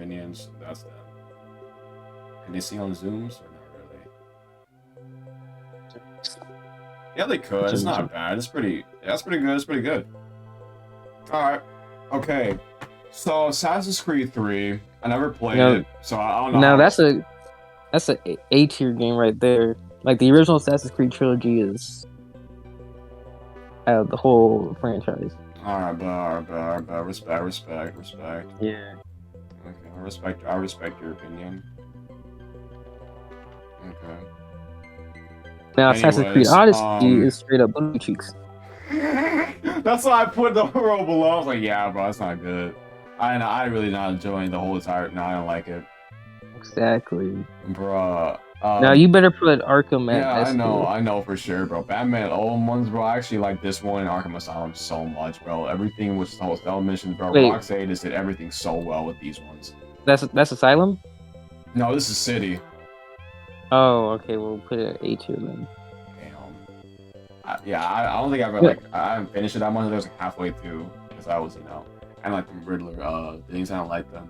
opinions. That's that. Can they see on Zooms or not really? Yeah, they could. It's not bad. It's pretty. Yeah, it's pretty good. It's pretty good. All right. Okay. So Assassin's Creed 3. I never played it, so I don't know. Now that's a A tier game right there. Like the original Assassin's Creed trilogy is out of the whole franchise. All right, respect. Yeah. Okay, I respect your opinion. Okay. Now Assassin's Creed Odyssey is straight up booty cheeks. That's why I put the row below. I was like, yeah, bro, that's not good. I really not enjoying the whole entire. No, I don't like it. Exactly. Bruh. Now you better put Arkham at yeah, S tier. I know for sure, bro. Batman old ones, bro. I actually like this one in Arkham Asylum so much, bro. Everything was so missions, bro. Wait. Rocksteady just did everything so well with these ones. That's Asylum? No, this is City. Oh, okay. We'll put it at A tier then. Damn. I don't think I've ever, I haven't finished it that much. I was like halfway through because I was, I like the Riddler things. I don't like them.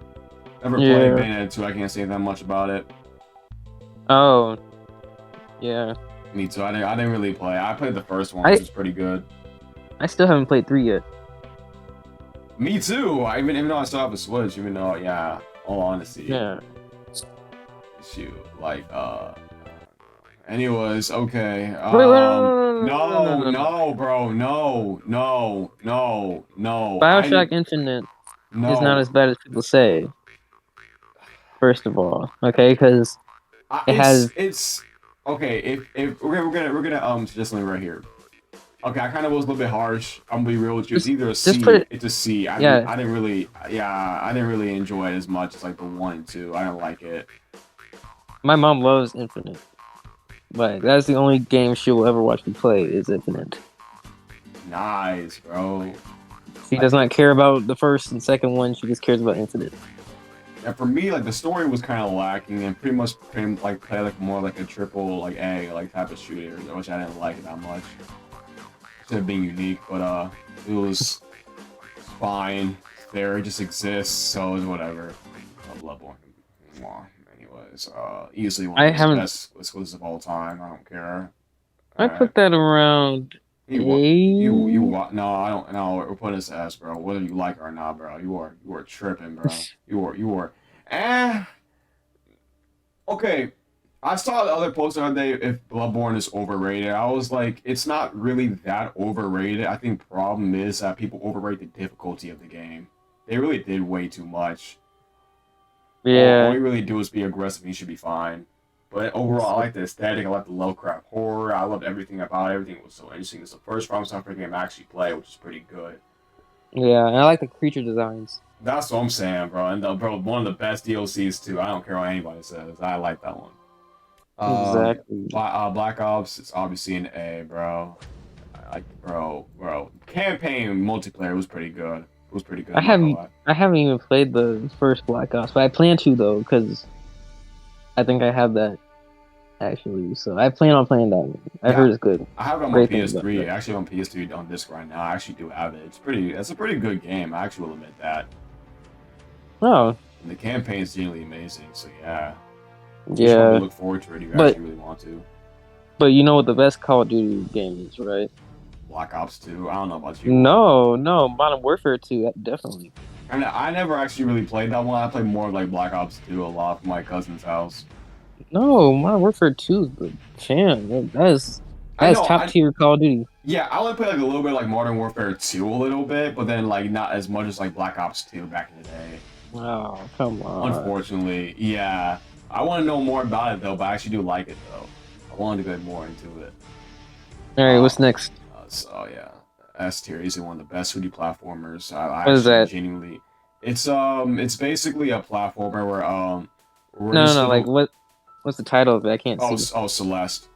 Never played Bayonetta 2. I can't say that much about it. Oh, yeah. Me too. I didn't really play. I played the first one, which was pretty good. I still haven't played 3 yet. Me too. Even though I still have a Switch, even though, all honesty. Yeah. Shoot, like, anyways, okay. No, bro, no. Bioshock Infinite is not as bad as people say. First of all, okay, because it's okay. If we're gonna just leave right here. Okay, I kind of was a little bit harsh. I'm gonna be real with you. It's either a C. It's a C. I didn't really enjoy it as much as like the 1 and 2. I don't like it. My mom loves Infinite, but that's the only game she will ever watch me play is Infinite. Nice, bro. She does not care about the first and second one. She just cares about Infinite. And for me, like the story was kind of lacking, and pretty much play like more like a triple like A like type of shooter, which I didn't like that much. Instead of being unique, but it was fine. There, it just exists, so it's whatever. Bloodborne. Anyways, easily one of the best exclusives of all time. I don't care. I put that around. No, I don't. No, we're putting this S, bro. Whether you like it or not, bro. You are tripping, bro. You are. Okay. I saw the other post the other day if Bloodborne is overrated. I was like, it's not really that overrated. I think the problem is that people overrate the difficulty of the game. They really did way too much. Yeah. All you really do is be aggressive and you should be fine. But overall, I like the aesthetic. I like the Lovecraft horror. I loved everything about it. Everything was so interesting. It's the first From Software game I actually played, which is pretty good. Yeah, and I like the creature designs. That's what I'm saying, bro. And one of the best DLCs too. I don't care what anybody says. I like that one. Exactly. Black Ops is obviously an A, bro. Bro. Campaign multiplayer was pretty good. It was pretty good. I haven't even played the first Black Ops, but I plan to though, because I think I have that actually. So I plan on playing that one. I heard it's good. I have it on my PS3. Actually, on PS3 on disc right now. I actually do have it. It's a pretty good game. I actually will admit that. Oh. And the campaign is genuinely amazing. So yeah. Yeah. You should look forward to it if you actually really want to. But you know what the best Call of Duty game is, right? Black Ops 2. I don't know about you. No, Modern Warfare 2, definitely. I never actually really played that one. I played more of like Black Ops 2 a lot from my cousin's house. No, Modern Warfare 2 is the champ. That is top tier Call of Duty. Yeah, I only played like a little bit like Modern Warfare 2 a little bit, but then like not as much as like Black Ops 2 back in the day. Oh, come on. Unfortunately, yeah. I want to know more about it though, but I actually do like it though. I wanted to get more into it. Alright, what's next? So yeah, S tier is one of the best 2D platformers. What is that? Genuinely, it's basically a platformer where no, like what's the title of it? I can't see. Oh, Celeste.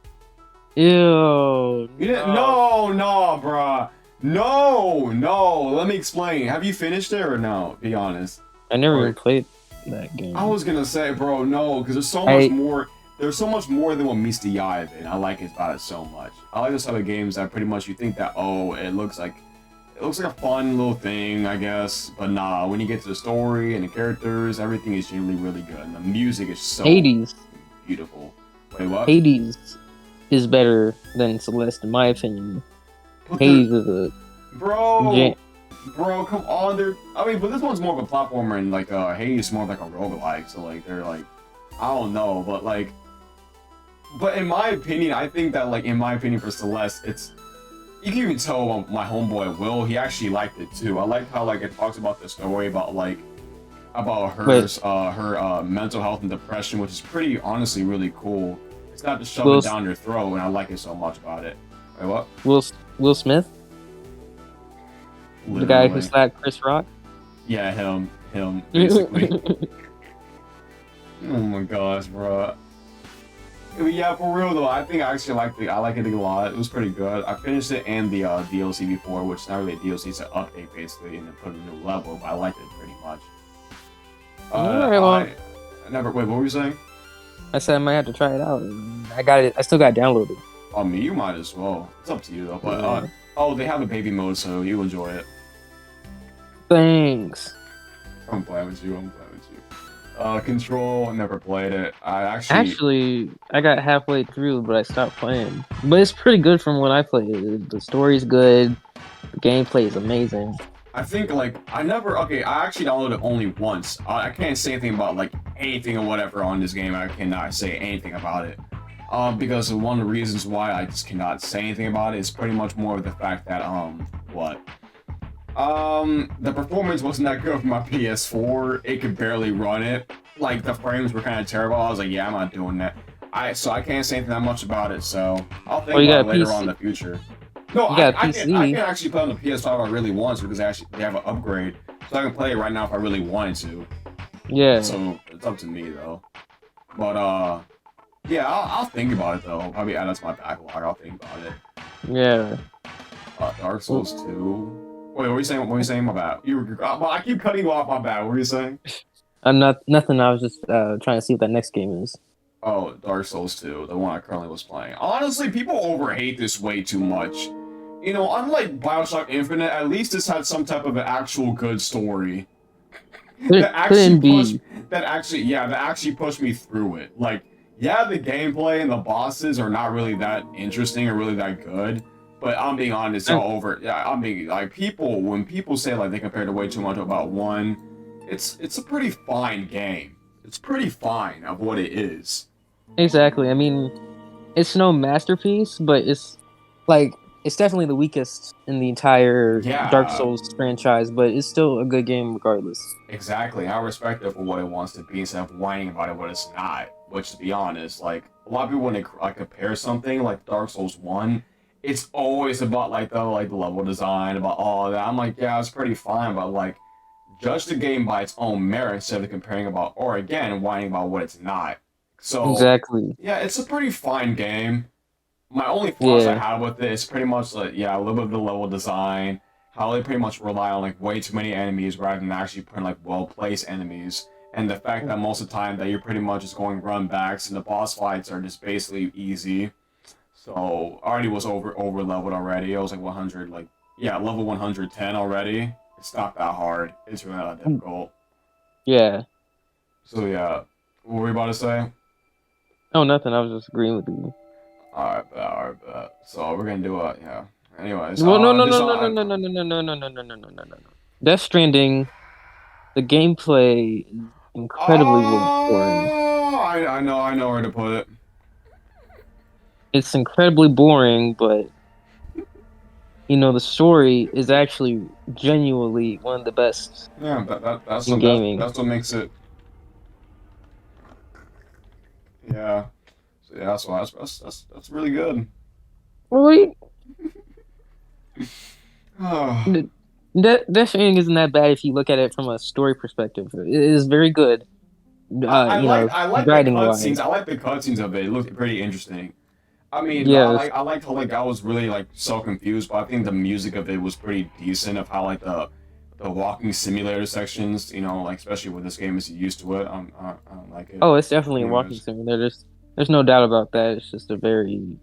Ew. You didn't? No, bruh. No. Let me explain. Have you finished it or no? Be honest. I never even played that game. I was gonna say, bro, no, because there's so much more. There's so much more than what meets the eye of it. I like it about it so much. I like those type of games that pretty much you think that it looks like it looks like a fun little thing, I guess. But nah, when you get to the story and the characters, everything is generally really good. And the music is so Hades. beautiful. Wait, what? Hades is better than Celeste, in my opinion. But Hades is a bro, bro, come on, I mean, but this one's more of a platformer, and like Hades is more of like a roguelike. So like they're like, I don't know, but like, but in my opinion, I think that like in my opinion for Celeste, it's you can even tell my homeboy Will, he actually liked it too. I like how like it talks about the story about like about her mental health and depression, which is pretty honestly really cool. It's not just shoving it down your throat, and I like it so much about it. Wait, what? Will Smith, Literally. the guy who slapped Chris Rock. Yeah, him, basically. Oh my gosh, bro. Yeah, for real though, I think I actually I like it a lot. It was pretty good. I finished it and the DLC before, which is not really a DLC, it's an update basically, and then put a new level. But I liked it pretty much. I never. Wait, what were you saying? I said I might have to try it out. I got it. I still got it downloaded. I mean, you might as well. It's up to you though. But oh, they have a baby mode, so you'll enjoy it. Thanks. I'm playing with you. Control. I never played it. I actually I got halfway through, but I stopped playing. But it's pretty good from what I played. The story's good. The gameplay is amazing. I think like I actually downloaded it only once. I can't say anything about like anything or whatever on this game. I cannot say anything about it. Because one of the reasons why I just cannot say anything about it is pretty much more of the fact that the performance wasn't that good for my PS4. It could barely run it. Like the frames were kind of terrible. I was like, yeah, I'm not doing that. So I can't say anything that much about it. So I'll think about it later on in the future. No, I can actually play on the PS5 if I really want to, because they have an upgrade, so I can play it right now if I really wanted to. Yeah. So it's up to me though. But yeah, I'll think about it though. Probably add that to my backlog. I'll think about it. Yeah. Dark Souls 2. Wait, what were you saying? What were you saying? My bad. Well, I keep cutting you off. My bad. What were you saying? Nothing. I was just trying to see what that next game is. Oh, Dark Souls 2, the one I currently was playing. Honestly, people overhate this way too much. You know, unlike BioShock Infinite, at least this had some type of an actual good story. that actually pushed me through it. Like, yeah, the gameplay and the bosses are not really that interesting or really that good. But I'm being honest, when people say like they compared it way too much about one, it's a pretty fine game. It's pretty fine of what it is. Exactly. I mean, it's no masterpiece, but it's definitely the weakest in the entire Dark Souls franchise, but it's still a good game regardless. Exactly. I respect it for what it wants to be instead of whining about it what it's not. Which, to be honest, like a lot of people when they compare something like Dark Souls 1, it's always about like the level design, about all of that. I'm like, yeah, it's pretty fine, but like judge the game by its own merit instead of comparing about or again whining about what it's not. So exactly. Yeah, it's a pretty fine game. My only flaws I have with it is pretty much like a little bit of the level design, how they pretty much rely on like way too many enemies rather than actually putting like well-placed enemies, and the fact that most of the time that you're pretty much just going run backs and the boss fights are just basically easy. So I already was over leveled already. I was like 100 level 110 already. It's not that hard. It's really not difficult. Yeah. So yeah, what were you about to say? Oh, nothing. I was just agreeing with you. Alright. So we're gonna do anyways. No. Death Stranding, the gameplay is incredibly boring. I know where to put it. It's incredibly boring, but the story is actually genuinely one of the best. Yeah, that's in gaming. That's what makes it. Yeah. So yeah, that's really good. Really? Oh. Death Stranding isn't that bad if you look at it from a story perspective. It is very good. I like the cutscenes. I like the cutscenes of it. It looked pretty interesting. I mean, I liked how I was really so confused, but I think the music of it was pretty decent. Of how the walking simulator sections, especially with this game is used to it. I don't like it. Oh, it's definitely a walking simulator. There's no doubt about that. It's just a very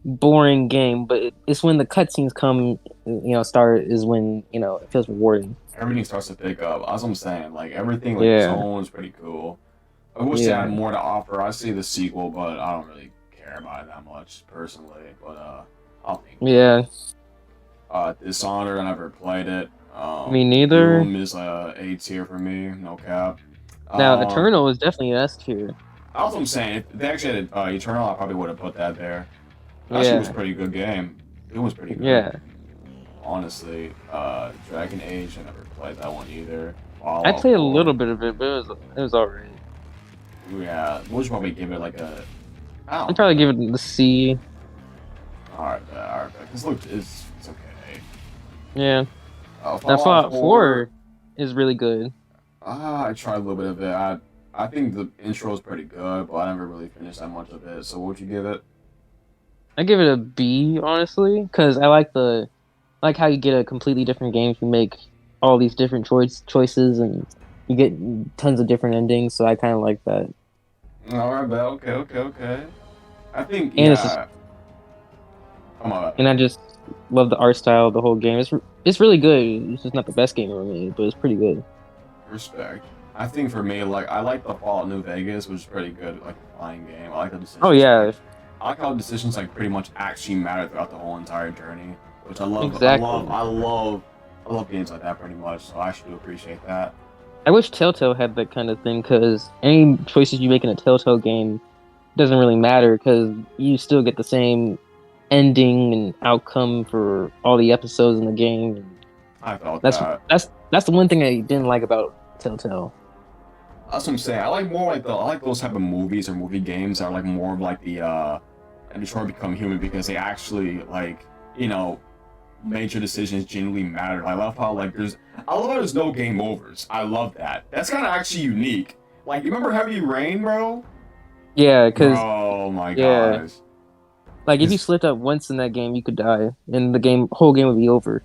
boring game. But it's when the cutscenes come start is when it feels rewarding. Everything starts to pick up. That's what I'm saying. Like everything, like the Yeah, tone is pretty cool. I wish they had yeah, more to offer. I see the sequel, but I don't really care about it that much personally. But I'll think about yeah. it. Dishonored, I never played it. Me neither. Doom is A tier for me, no cap. Now, Um, Eternal is definitely an S tier. that's what I'm saying. If they actually had Eternal, I probably would have put that there. It actually was a Yeah, pretty good game. It was pretty good, yeah. honestly. Dragon Age, I never played that one either. I Fallout played a 4. little bit of it, but it was alright. Yeah, we'll just probably give it like a. I I'd don't probably give know. it the C. Alright, alright. Because look, it's okay. Yeah. Now, Fallout Fallout 4. 4 is really good. I tried a little bit of it. I think the intro is pretty good, but I never really finished that much of it. So what would you give it? I give it a B, honestly, because I like how you get a completely different game if you make all these different choices and you get tons of different endings. So I kind of like that, Alright, but okay. I think and it's just yeah. Come on. and I just love the art style of the whole game. It's really good. It's just not the best game ever made, but it's pretty good. Respect. I think for me, like I like the Fallout New Vegas, which is pretty good, like flying game. I like the Oh decisions. yeah, I like how decisions like pretty much actually matter throughout the whole entire journey, which I love. exactly. I love games like that pretty much. So I actually do appreciate that. I wish Telltale had that kind of thing because any choices you make in a Telltale game doesn't really matter because you still get the same ending and outcome for all the episodes in the game. I felt That's that. that's the one thing I didn't like about Telltale. That's what I'm saying. I like more like I like those type of movies or movie games that are like more of like the Detroit Become Human because they actually like major decisions genuinely matter. I love how I love how there's no game overs. I love that. That's kind of actually unique. Like you remember Heavy Rain, bro? Yeah, because Bro, my yeah, gosh. like if you It's, slipped up once in that game, you could die, and the whole game would be over.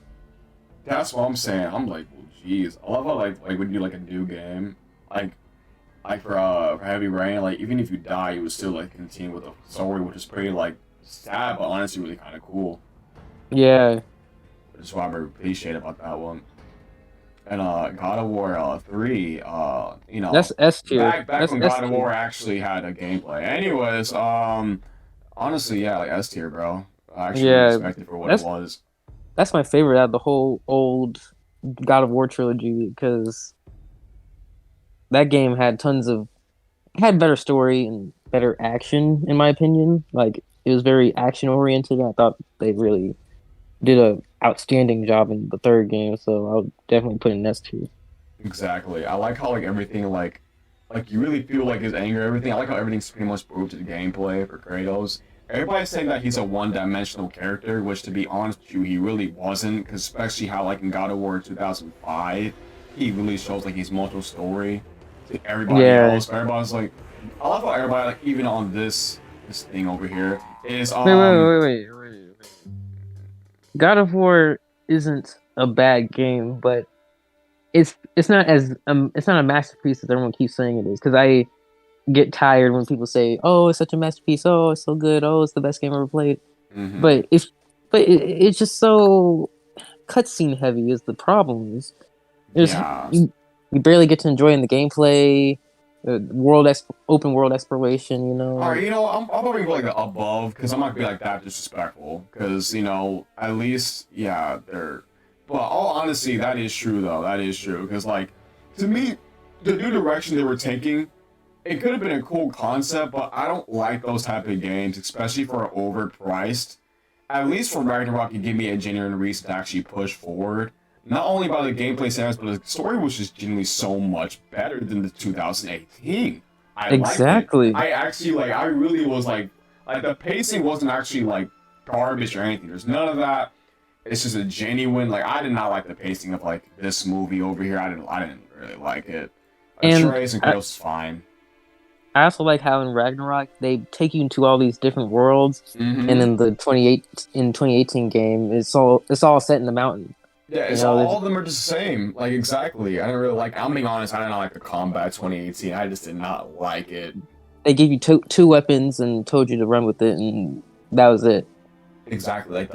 that's what I'm saying. I'm like, well, jeez. I love how like when you do like a new game, like for Heavy Rain, like even if you die, you would still like continue with the story, which is pretty like sad, but honestly really kind of cool. Yeah, Which is what I appreciate about that one. And God of War 3, that's S tier. back That's when S God of tier. War actually had a gameplay. Anyways, honestly, yeah, like S tier, bro. I actually really Yeah, respect it for what it that's was. that's my favorite out of the whole old God of War trilogy because that game had better story and better action in my opinion. Like it was very action oriented. I thought they really did a outstanding job in the third game, so I would definitely put it in S tier. Exactly. I like how like everything like you really feel like his anger, everything. I like how everything's pretty much proved to the gameplay for Kratos. Everybody's saying that he's a one-dimensional character, which to be honest with you, he really wasn't. Because especially how like in God of War 2005, he really shows like his multiple story to everybody Yeah. else. Everybody's like, I love how everybody like even on this thing over here is Wait. God of War isn't a bad game, but it's not a masterpiece as everyone keeps saying it is. Because I get tired when people say, "Oh, it's such a masterpiece. Oh, it's so good. Oh, it's the best game ever played." hmm But it's just so cutscene heavy is the problem. There's yeah. you barely get to enjoy in the gameplay, open world exploration. All Like right, I'm probably like above because I'm not gonna be like that disrespectful because at least yeah they're. But all honesty, that is true though. That is true because like to me, the new direction they were taking, it could have been a cool concept, but I don't like those type of games, especially for overpriced. At least for Ragnarok, it gave me a genuine reason to actually push forward. Not only by the gameplay standards, but the story was just genuinely so much better than the 2018. I liked it. exactly. I actually like. I really was like the pacing wasn't actually like garbage or anything. There's none of that. It's just a genuine like. I did not like the pacing of like this movie over here. I didn't really like it. And Atreus and Kratos is fine. I also like how in Ragnarok they take you into all these different worlds, and Mm-hmm. in the 2018 game, it's all set in the mountain. Yeah, You it's know, all there's of them are just the same. Like exactly. I don't really like. I'm being honest. I didn't like the combat 2018. I just did not like it. they give you two weapons and told you to run with it, and that was it. Exactly. Like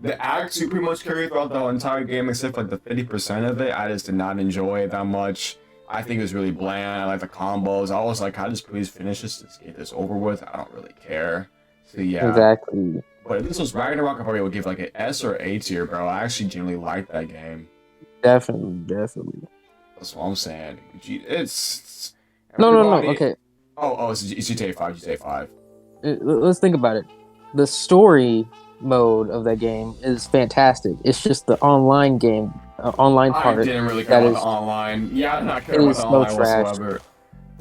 the acts you pretty much carry throughout the entire game, except like the 50% of it. I just did not enjoy it that much. I think it was really bland. I like the combos. I was like, can I just please finish this? Just get this over with. I don't really care. So yeah. Exactly. But if this was Ragnarok, I probably would give like an S or A tier, bro. I actually genuinely like that game. Definitely, definitely. That's what I'm saying. It's No, no, no. everybody. Okay, It's GTA 5. GTA 5. let's think about it. The story mode of that game is fantastic. It's just the online game, online I part didn't really care that about the is online. Yeah, I did not care it about is the so online trash. whatsoever. It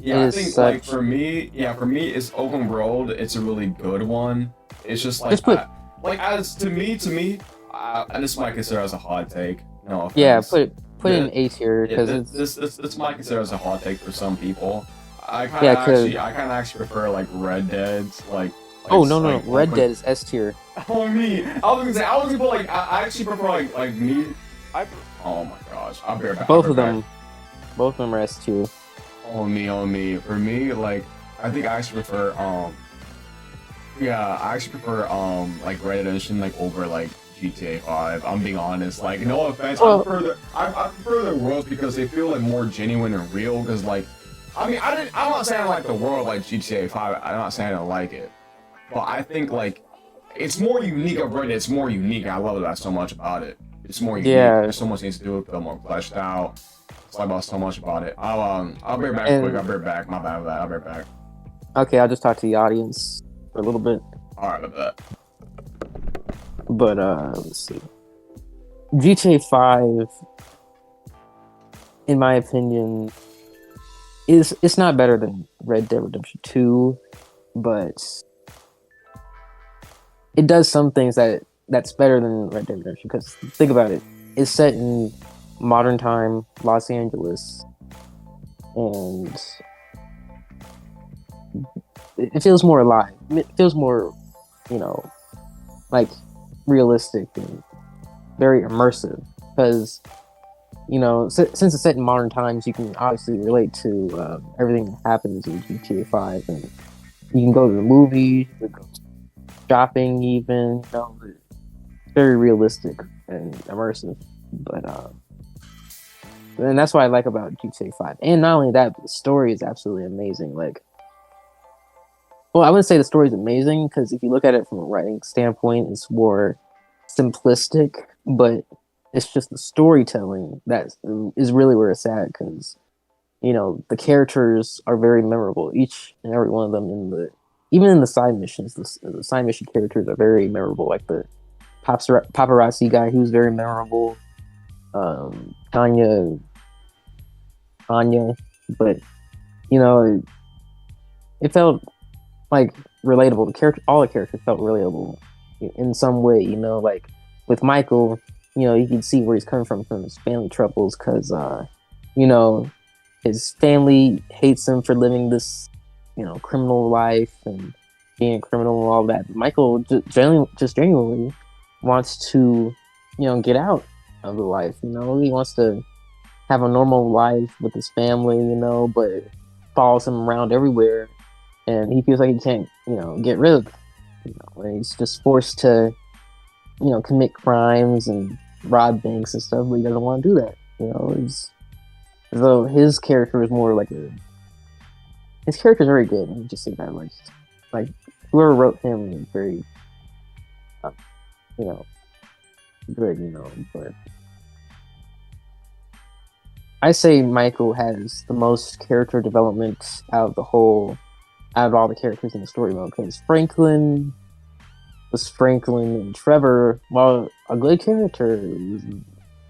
Yeah, I is think like such. for me, it's open world. It's a really good one. It's just Just like put like as to me, and this might consider as a hot take. No yeah, offense. put it in The, A tier yeah, because it's this might consider as a hot take for some people. yeah. Cause I kind of actually prefer like Red Dead's oh no, no, no, Red open. Dead is S tier. Oh me, I was gonna say I was gonna put like I actually prefer like me. I oh my gosh, I'll be right back. Both of them are S tier. On me. For me, like I think I actually prefer yeah, I actually prefer like Red Dead Redemption like over like GTA 5. I'm being honest. Like no offense, Well, I prefer the worlds because they feel like more genuine and real. Because like I mean I'm not saying I like the world like GTA 5. I'm not saying I don't like it, but I think like it's more unique of Red Dead. It's more unique. I love that so much about it. It's more unique. yeah, There's so much needs to do with it. Feel more fleshed out. It's like about so much about it. I'll be right back quick. and I'll be right back. My bad with that. I'll be right back. okay, I'll just talk to the audience for a little bit. Alright, with that. But let's see. GTA 5, in my opinion, it's not better than Red Dead Redemption 2, but it does some things that's better than Red Dead Redemption. Because think about it, it's set in modern time Los Angeles, and it feels more alive. It feels more, like realistic and very immersive. Because since it's set in modern times, you can obviously relate to everything that happens in GTA 5, and you can go to the movies, you can go shopping, even. It's very realistic and immersive. But and that's what I like about GTA 5. And not only that, but the story is absolutely amazing. Like, well, I wouldn't say the story is amazing because if you look at it from a writing standpoint, it's more simplistic. But it's just the storytelling that is really where it's at. Because the characters are very memorable. Each and every one of them even in the side missions, the side mission characters are very memorable. Like the paparazzi guy, who's very memorable. Tanya, but it felt like relatable. All the characters felt relatable in some way. Like with Michael, you can see where he's coming from his family troubles, because his family hates him for living this criminal life and being a criminal and all that. Michael genuinely wants to get out of the life. He wants to have a normal life with his family, but it follows him around everywhere, and he feels like he can't get rid of it. And he's just forced to commit crimes and rob banks and stuff, but he doesn't want to do that. He's as though his character is more like his character is very good. Let me just say that, like whoever wrote him is very good, but I say Michael has the most character development out of all the characters in the story mode, because Franklin and Trevor, while a good character, was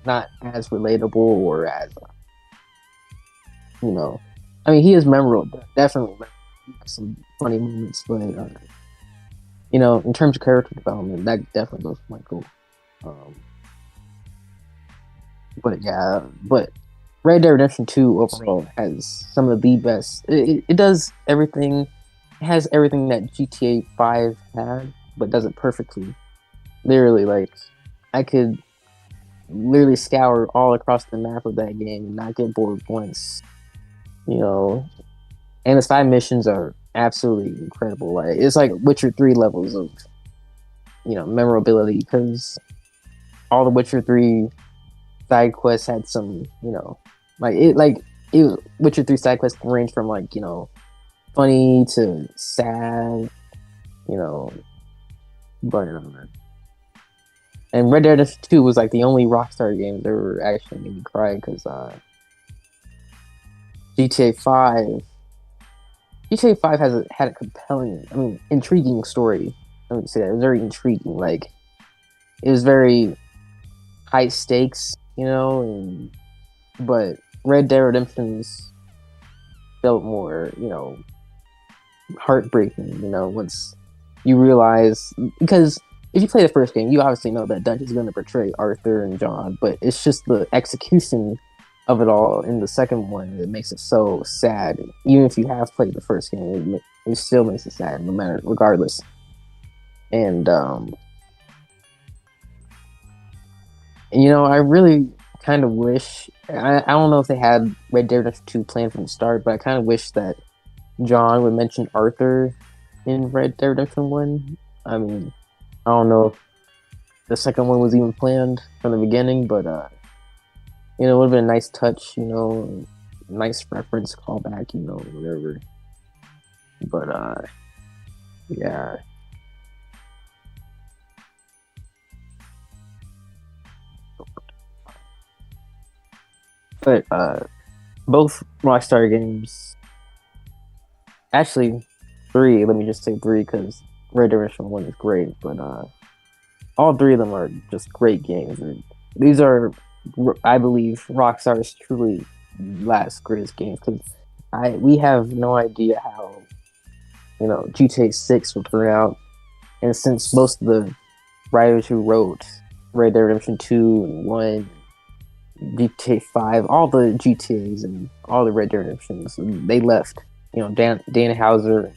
not as relatable or as I mean, he is memorable, definitely some funny moments, but in terms of character development, that definitely goes for Michael. But Red Dead Redemption 2 overall has some of the best. It does everything. It has everything that GTA 5 had, but does it perfectly. Literally, like, I could literally scour all across the map of that game and not get bored once. And the side missions are absolutely incredible. Like, it's like Witcher 3 levels of memorability, because all the Witcher 3 side quests had some, like Witcher 3 side quests range from like, funny to sad, you know, but and Red Dead Redemption 2 was like the only Rockstar game that ever actually made me cry because GTA 5 GTA 5 had a compelling, intriguing story. Let me say that. It was very intriguing. Like, it was very high stakes, but Red Dead Redemption's felt more, heartbreaking, once you realize, because if you play the first game, you obviously know that Dutch is going to portray Arthur and John, but it's just the execution of it all in the second one that makes it so sad. Even if you have played the first game, it still makes it sad, no matter, regardless. And I really kind of wish, I don't know if they had Red Dead Redemption 2 planned from the start, but I kind of wish that John would mention Arthur in Red Dead Redemption 1. I mean, I don't know if the second one was even planned from the beginning, but it would have been a nice touch, nice reference callback, whatever. But yeah. But both Rockstar games, actually 3, let me just say 3 because Red Dead Redemption 1 is great, but all 3 of them are just great games. And these are, I believe, Rockstar's truly last greatest games because we have no idea how GTA 6 will turn out, and since most of the writers who wrote Red Dead Redemption 2 and 1, GTA 5, all the GTAs and all the Red Dead Redemptions, they left. Dan Houser,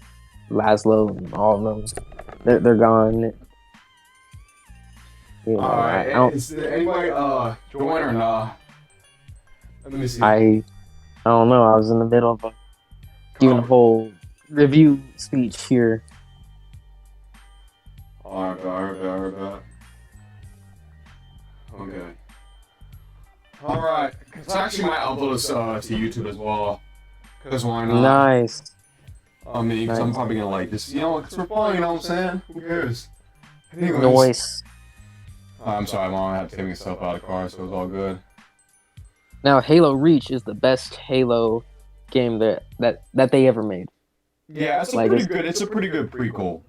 Laszlo, and all of them, they're gone. Alright, is there anybody join or not? Let me see. I don't know. I was in the middle of giving a whole review speech here. Alright. Okay. Alright, because I actually might upload this to YouTube as well. Because why not? Nice. Because I'm probably gonna like this, because we're fun, you know what I'm saying? Who cares? Anyways. Noise. I'm sorry, Mom, I had to take myself out of the car, so it's all good. Now, Halo Reach is the best Halo game that they ever made. Yeah, it's a pretty good prequel.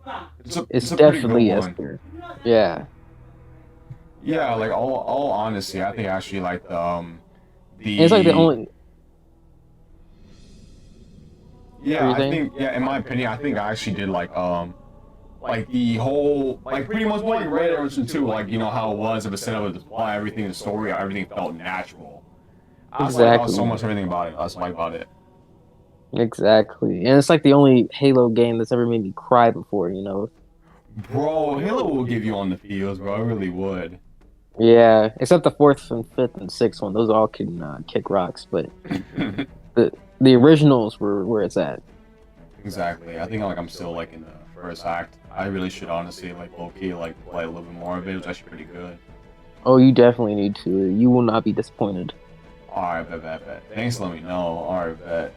It's definitely Esther. Yeah. Yeah, like all honesty, I think actually like It's like the only. Yeah, I think in my opinion, I think I actually did like the whole pretty much like Red Dead Redemption 2, like how it was, if it set up the plot, everything, the story, everything felt natural. I was so much everything about it. I was like about it. Exactly, and it's like the only Halo game that's ever made me cry before. Bro, Halo will give you on the feels, bro. It really would. Yeah, except the 4th and 5th and 6th one; those all can kick rocks. But the originals were where it's at. Exactly. I think I'm still like in the first act. I really should honestly low key play a little bit more of it. It was actually pretty good. Oh, you definitely need to. You will not be disappointed. Alright, bet. Thanks for letting me know. Alright, bet.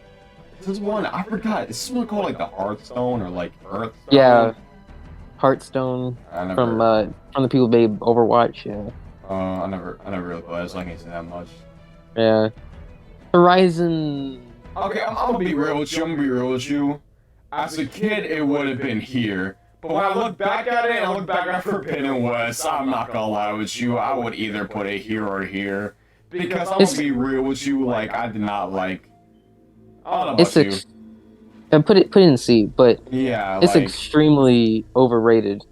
This one, I forgot. Is this one called the Hearthstone or Earthstone? Yeah, Hearthstone from the people who made Overwatch. Yeah. I never really played. So I can't say that much. Yeah. Horizon. Okay, I'm gonna be real with you. As a kid, it would have been here. But when I look back at it and I look back at Forbidden West, I'm not gonna lie with you. I would either put it here or here. Because I'm gonna be real with you, I did not like. I don't know about you. And put it in C, but yeah, it's extremely overrated.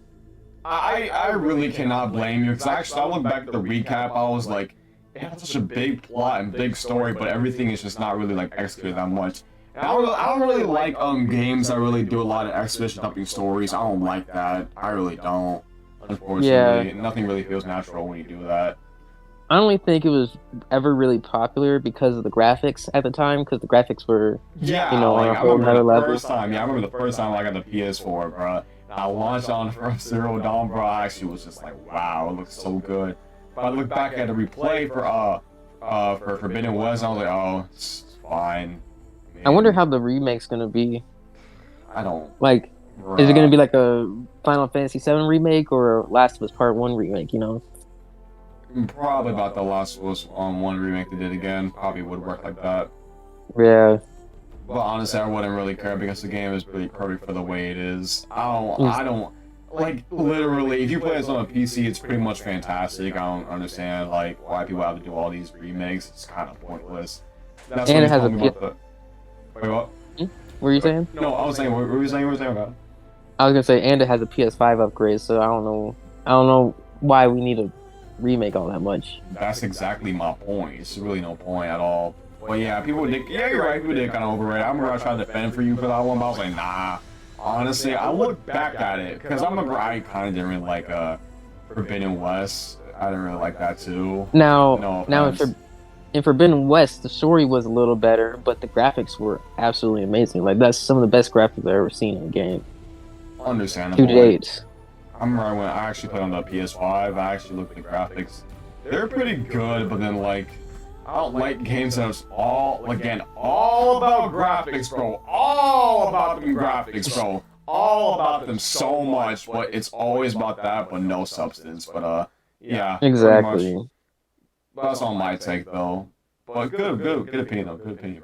I really cannot blame you because actually I look back at the recap, I was like, it had such a big plot and big story, but everything is just not really executed that much. And I don't really like games that really do a lot of exposition dumping stories. I don't like that. I really don't. Unfortunately, nothing really feels natural when you do that. I don't think it was ever really popular because of the graphics at the time, because the graphics were, on a whole nother level. I remember the first time I got the PS4, bro. I launched on Zero Dawn, bro. I actually was just like, wow, it looks so good. I look back at the replay for Forbidden West, I was like, oh, it's fine. I wonder Man, how the remake's gonna be. I don't, Like, is it gonna bruh. be like a Final Fantasy VII remake or a Last of Us Part One remake? You know? Probably about the Last of Us on one remake they did again. Probably would work like that. Yeah. But honestly, I wouldn't really care because the game is pretty perfect for the way it is. Mm. I don't, like, literally, if you play this on a PC, it's pretty much fantastic. I don't understand, like, why people have to do all these remakes. It's kind of pointless. That's what And it he's has a telling me P. about the. Wait, what? Hmm? What were you saying? No, I was saying, what were you saying? What were you saying about? I was gonna say, and it has a PS5 upgrade, so I don't know. I don't know why we need a remake all that much. That's exactly my point. It's really no point at all. But yeah, people did. Yeah, you're right. People did kind of overrate it. I remember I tried to defend for you for that one, but I was like, nah. Honestly, I look back at it because I remember I kind of didn't really like Forbidden West. I didn't really like that too. Now, No now offense. in Forbidden West, the story was a little better, but the graphics were absolutely amazing. Like that's some of the best graphics I've ever seen in a game to Understandable. Like date. I remember when I actually played on the PS5. I actually looked at the graphics. They're pretty good, but then like I don't like games that's all about graphics, bro. All about them graphics, bro. All about them so much, but it's always about that, but no substance. But yeah, pretty much. Exactly. That's all my take though. But good opinion though. Good opinion,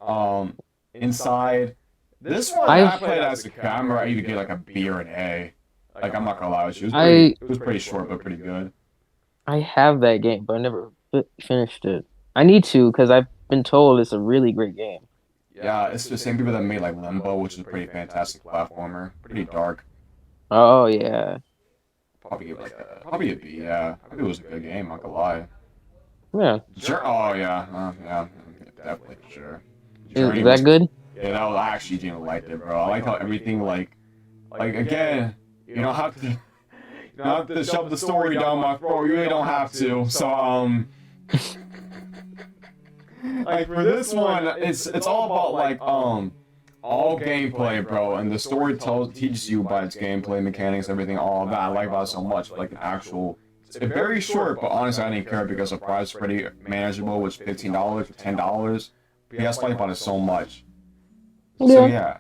bro. Inside this one I've I played as a kid. I remember I either get like a B or an A. Like I'm not gonna lie with you. I It was pretty short, but pretty good. I have that game, but I never finished it. I need to because I've been told it's a really great game. Yeah, it's the same people that made like Limbo, which is a pretty fantastic platformer. Pretty dark. Oh yeah, Probably a B. Yeah, I think it was a good game. Not gonna lie. yeah. Sure. Oh yeah, yeah, definitely for sure. Is Journey that was good? yeah. That was I actually genuinely liked it, bro. I liked how everything like again. You don't have to you don't have to shove the story down my throat. You really don't have to. So like for this one, it's all about like all gameplay, bro, and the story teaches you by its gameplay mechanics, everything, all of that. I like about it so much. Like an actual, it's very short, but honestly, I didn't care because the price is pretty manageable, which $15 or $10. PS Play bought it so much. So Yeah. yeah,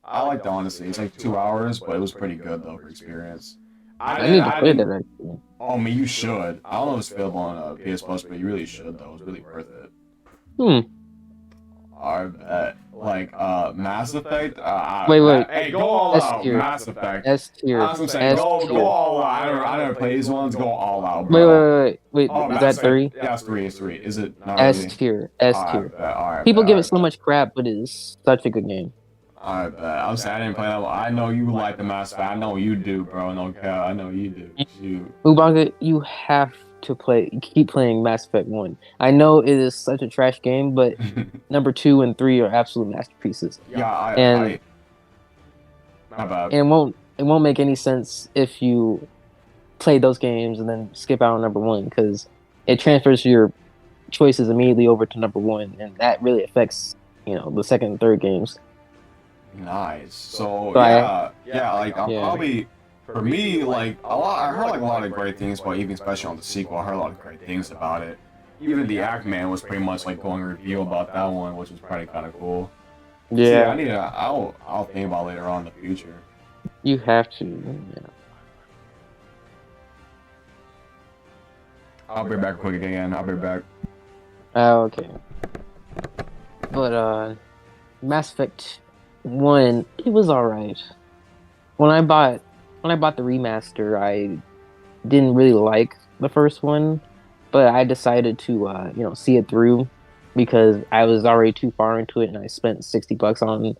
I liked it honestly. It's like 2 hours, but it was pretty good though for experience. I need to I play didn't. that actually. Oh man, you should. I don't know if it's available on PS Plus, but you really should though. It's really worth it. Hmm. I bet. Like, Mass Effect. Wait. Hey, go all S out, tier. Mass Effect. S tier. That's what I'm saying. S Go tier. all out. I never play these ones. Go all out, Wait, bro. wait. Oh, Is Mass that Effect. three? Yeah, it's three. It's three. Is it not S really? tier. S I tier. bet. All right, People bet. give All it right, so bet. much crap, but it's such a good game. I bet. I'm saying I didn't play that one. I know you like the Mass Effect. I know you do, bro. No cap. I know you do. You. Ubanga, you have to keep playing Mass Effect 1. I know it is such a trash game, but number 2 and 3 are absolute masterpieces. Yeah, And my bad. it won't make any sense if you play those games and then skip out on number 1 because it transfers your choices immediately over to number 1, and that really affects, the second and third games. Nice. So So yeah. Like I'm Yeah. probably for me like a lot. I heard like a lot of great things about even especially on the sequel. I heard a lot of great things about it. Even the Act Man was pretty much like going review about that one, which was probably kind of cool. So, yeah, I need to. I'll think about later on in the future. You have to. Yeah. I'll be back quick again. I'll be back. Oh, okay. But Mass Effect 1, it was alright. When I bought the remaster, I didn't really like the first one, but I decided to see it through because I was already too far into it and I spent $60 on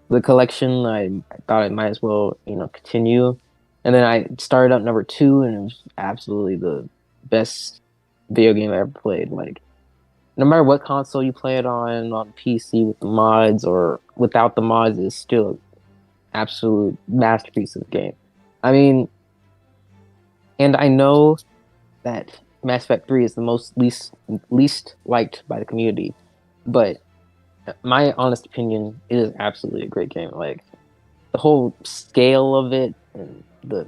the collection. I thought I might as well, continue. And then I started up number 2 and it was absolutely the best video game I ever played. Like no matter what console you play it on PC with the mods or without the mods, it's still an absolute masterpiece of a game. I mean, and I know that Mass Effect 3 is the least liked by the community, but my honest opinion, it is absolutely a great game. Like the whole scale of it and the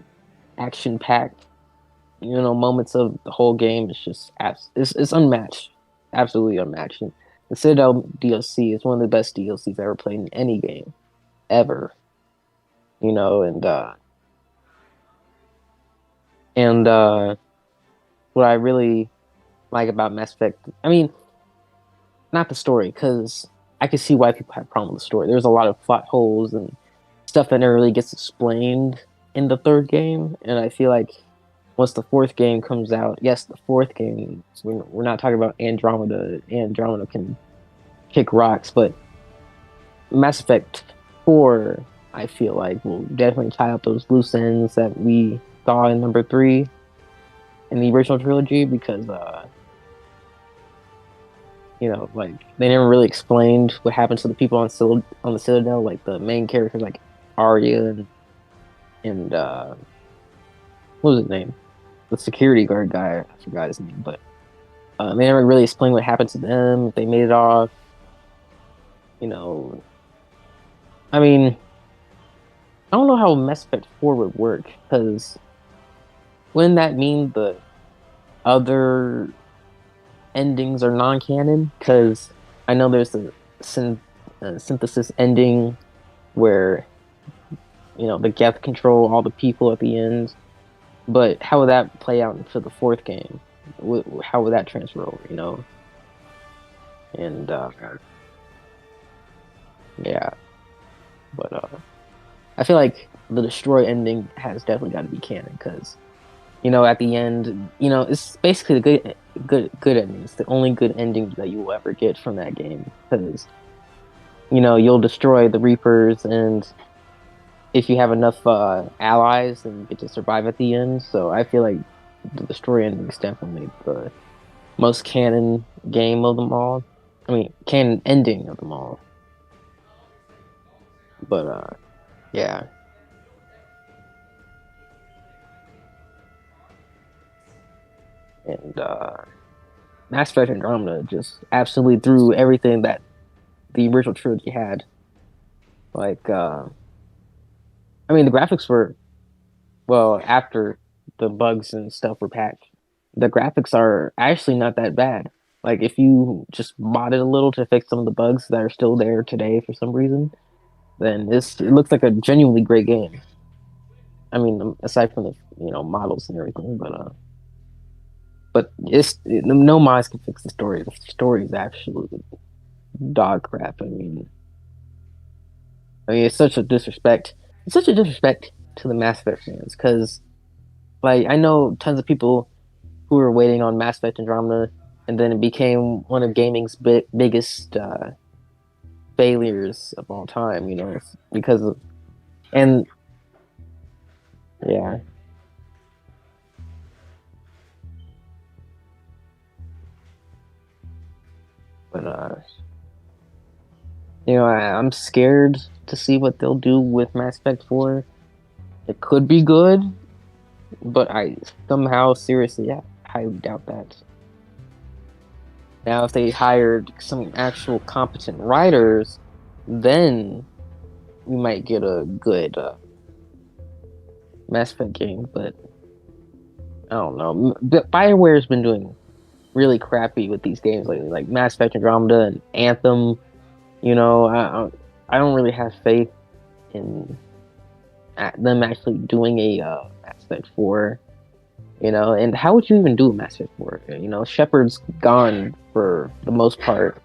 action packed moments of the whole game. It's just it's unmatched, absolutely unmatched. And the Citadel DLC is one of the best DLCs I ever played in any game ever. And what I really like about Mass Effect, I mean, not the story, because I can see why people have problems with the story. There's a lot of plot holes and stuff that never really gets explained in the third game, and I feel like once the fourth game comes out, yes, the fourth game, we're not talking about Andromeda. Andromeda can kick rocks, but Mass Effect 4, I feel like, will definitely tie up those loose ends that we saw in number 3 in the original trilogy because, like, they never really explained what happened to the people on the Citadel, like the main characters, like Arya and what was his name? The security guard guy, I forgot his name, but they never really explained what happened to them, if they made it off, you know. I mean, I don't know how Mass Effect 4 would work, because wouldn't that mean the other endings are non-canon? Because I know there's a synthesis ending where, the Geth control all the people at the end, but how would that play out into the fourth game? How would that transfer over? And yeah, but I feel like the destroy ending has definitely got to be canon because at the end, it's basically the good ending. It's the only good ending that you will ever get from that game because you'll destroy the Reapers, and if you have enough allies, then you get to survive at the end. So I feel like the destroy ending is definitely the most canon game of them all. I mean, canon ending of them all. But yeah. And Mass Effect Andromeda just absolutely threw everything that the original trilogy had. Like, I mean, the graphics were, well, after the bugs and stuff were patched, the graphics are actually not that bad. Like, if you just mod it a little to fix some of the bugs that are still there today for some reason, then it looks like a genuinely great game. I mean, aside from the models and everything, but no mods can fix the story. The story is absolute dog crap. I mean, it's such a disrespect. It's such a disrespect to the Mass Effect fans because, like, I know tons of people who were waiting on Mass Effect Andromeda, and then it became one of gaming's biggest failures of all time. Because of and yeah, but I'm scared to see what they'll do with Mass Effect 4. It could be good, but I somehow seriously highly doubt that. Now, if they hired some actual competent writers, then we might get a good Mass Effect game. But I don't know. BioWare's been doing really crappy with these games lately, like Mass Effect Andromeda and Anthem. I don't really have faith in them actually doing a Mass Effect 4. And how would you even do a Mass Effect 4? Shepard's gone for the most part.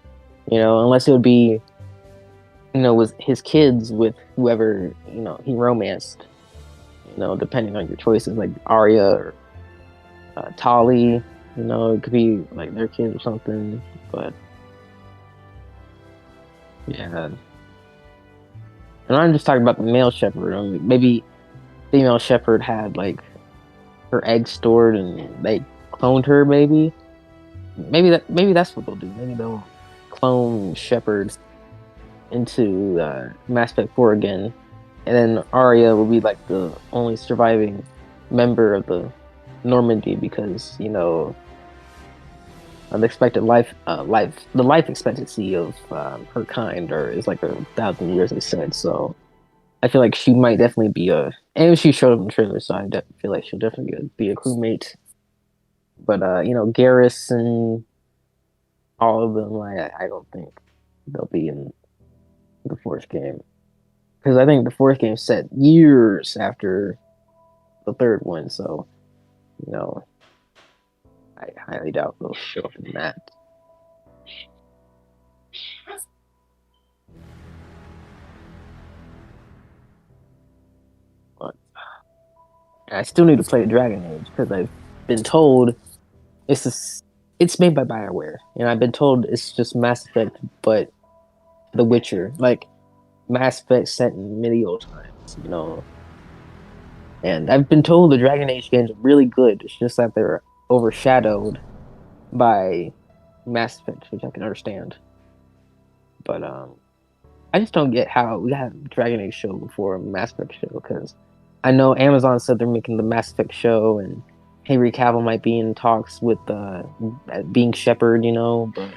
Unless it would be, with his kids with whoever he romanced. Depending on your choices, like Arya or Tali. It could be like their kids or something. But yeah, and I'm just talking about the male Shepard. I mean, maybe female Shepard had like her eggs stored and they cloned her. Maybe that's what they'll do. Maybe they'll clone Shepard into Mass Effect 4 again, and then Arya will be like the only surviving member of the Normandy because the expected the life expectancy of her kind is like 1,000 years, they said. So I feel like she might definitely be and she showed up in the trailer, so feel like she'll definitely be a crewmate But Garrus and all of them, I don't think they'll be in the fourth game because I think the fourth game set years after the third one. So you know, I highly doubt they'll show up in that. But I still need to play Dragon Age because I've been told it's just, it's made by BioWare, and I've been told it's just Mass Effect, but The Witcher, like Mass Effect set in medieval times, And I've been told the Dragon Age games are really good. It's just that they're overshadowed by Mass Effect, which I can understand. But I just don't get how we had a Dragon Age show before a Mass Effect show because I know Amazon said they're making the Mass Effect show and Henry Cavill might be in talks with being Shepard, But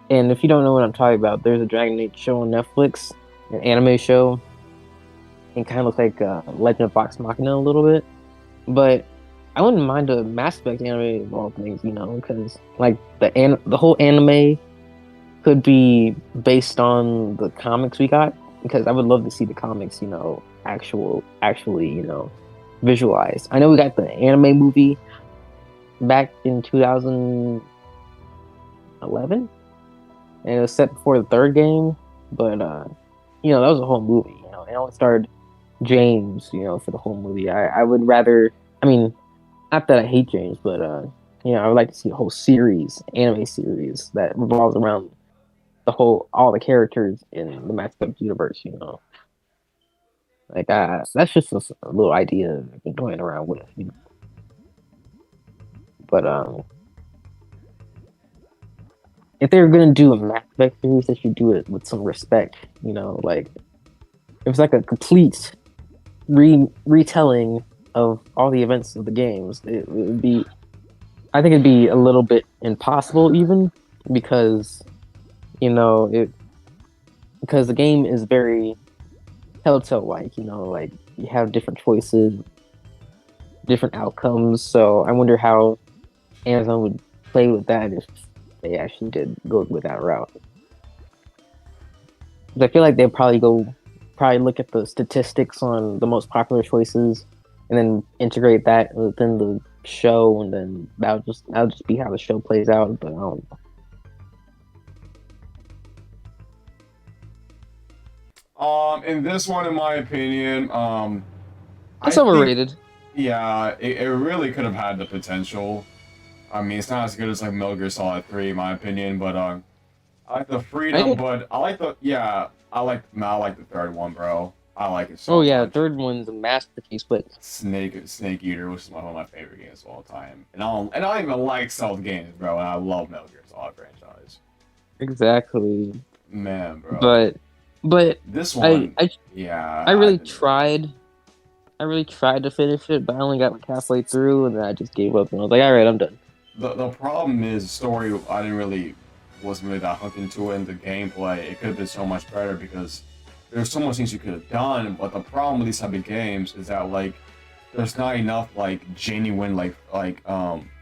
and if you don't know what I'm talking about, there's a Dragon Age show on Netflix, an anime show. It kind of looks like Legend of Vox Machina a little bit, but I wouldn't mind a Mass Effect anime of all things, because like the whole anime could be based on the comics we got because I would love to see the comics, actually, visualized. I know we got the anime movie back in 2011 and it was set before the third game, but that was a whole movie, and it starred James, for the whole movie. I would rather, I mean, not that I hate James, but I would like to see a whole anime series that revolves around all the characters in the Mass Effect universe. Like that's just a little idea I've been toying around with. But if they're gonna do a Mass Effect series, they should do it with some respect. Like if it's like a complete retelling of all the events of the games, it would be. I think it'd be a little bit impossible, even because because the game is very Telltale like, like you have different choices, different outcomes. So I wonder how Amazon would play with that if they actually did go with that route. 'Cause I feel like they'd probably look at the statistics on the most popular choices and then integrate that within the show, and then that'll just be how the show plays out. But I don't know. In this one, in my opinion, I It's think, overrated. yeah, it really could have had the potential. I mean, it's not as good as like Metal Gear Solid 3, in my opinion, but I like the freedom, I but I like the third one, bro. I like it Oh so yeah, much. third one's a masterpiece, but Snake Eater, which is one of my favorite games of all time, and I don't even like stealth games, bro. And I love Metal Gear Solid franchise, exactly. man, bro. But but This I one, I yeah, I I really didn't really. tried. I really tried to finish it, but I only got like halfway through, and then I just gave up. And I was like, all right, I'm done. The problem is story. I didn't really wasn't really that hooked into it, and the gameplay. It could have been so much better because there's so much things you could have done. But the problem with these type of games is that like there's not enough like genuine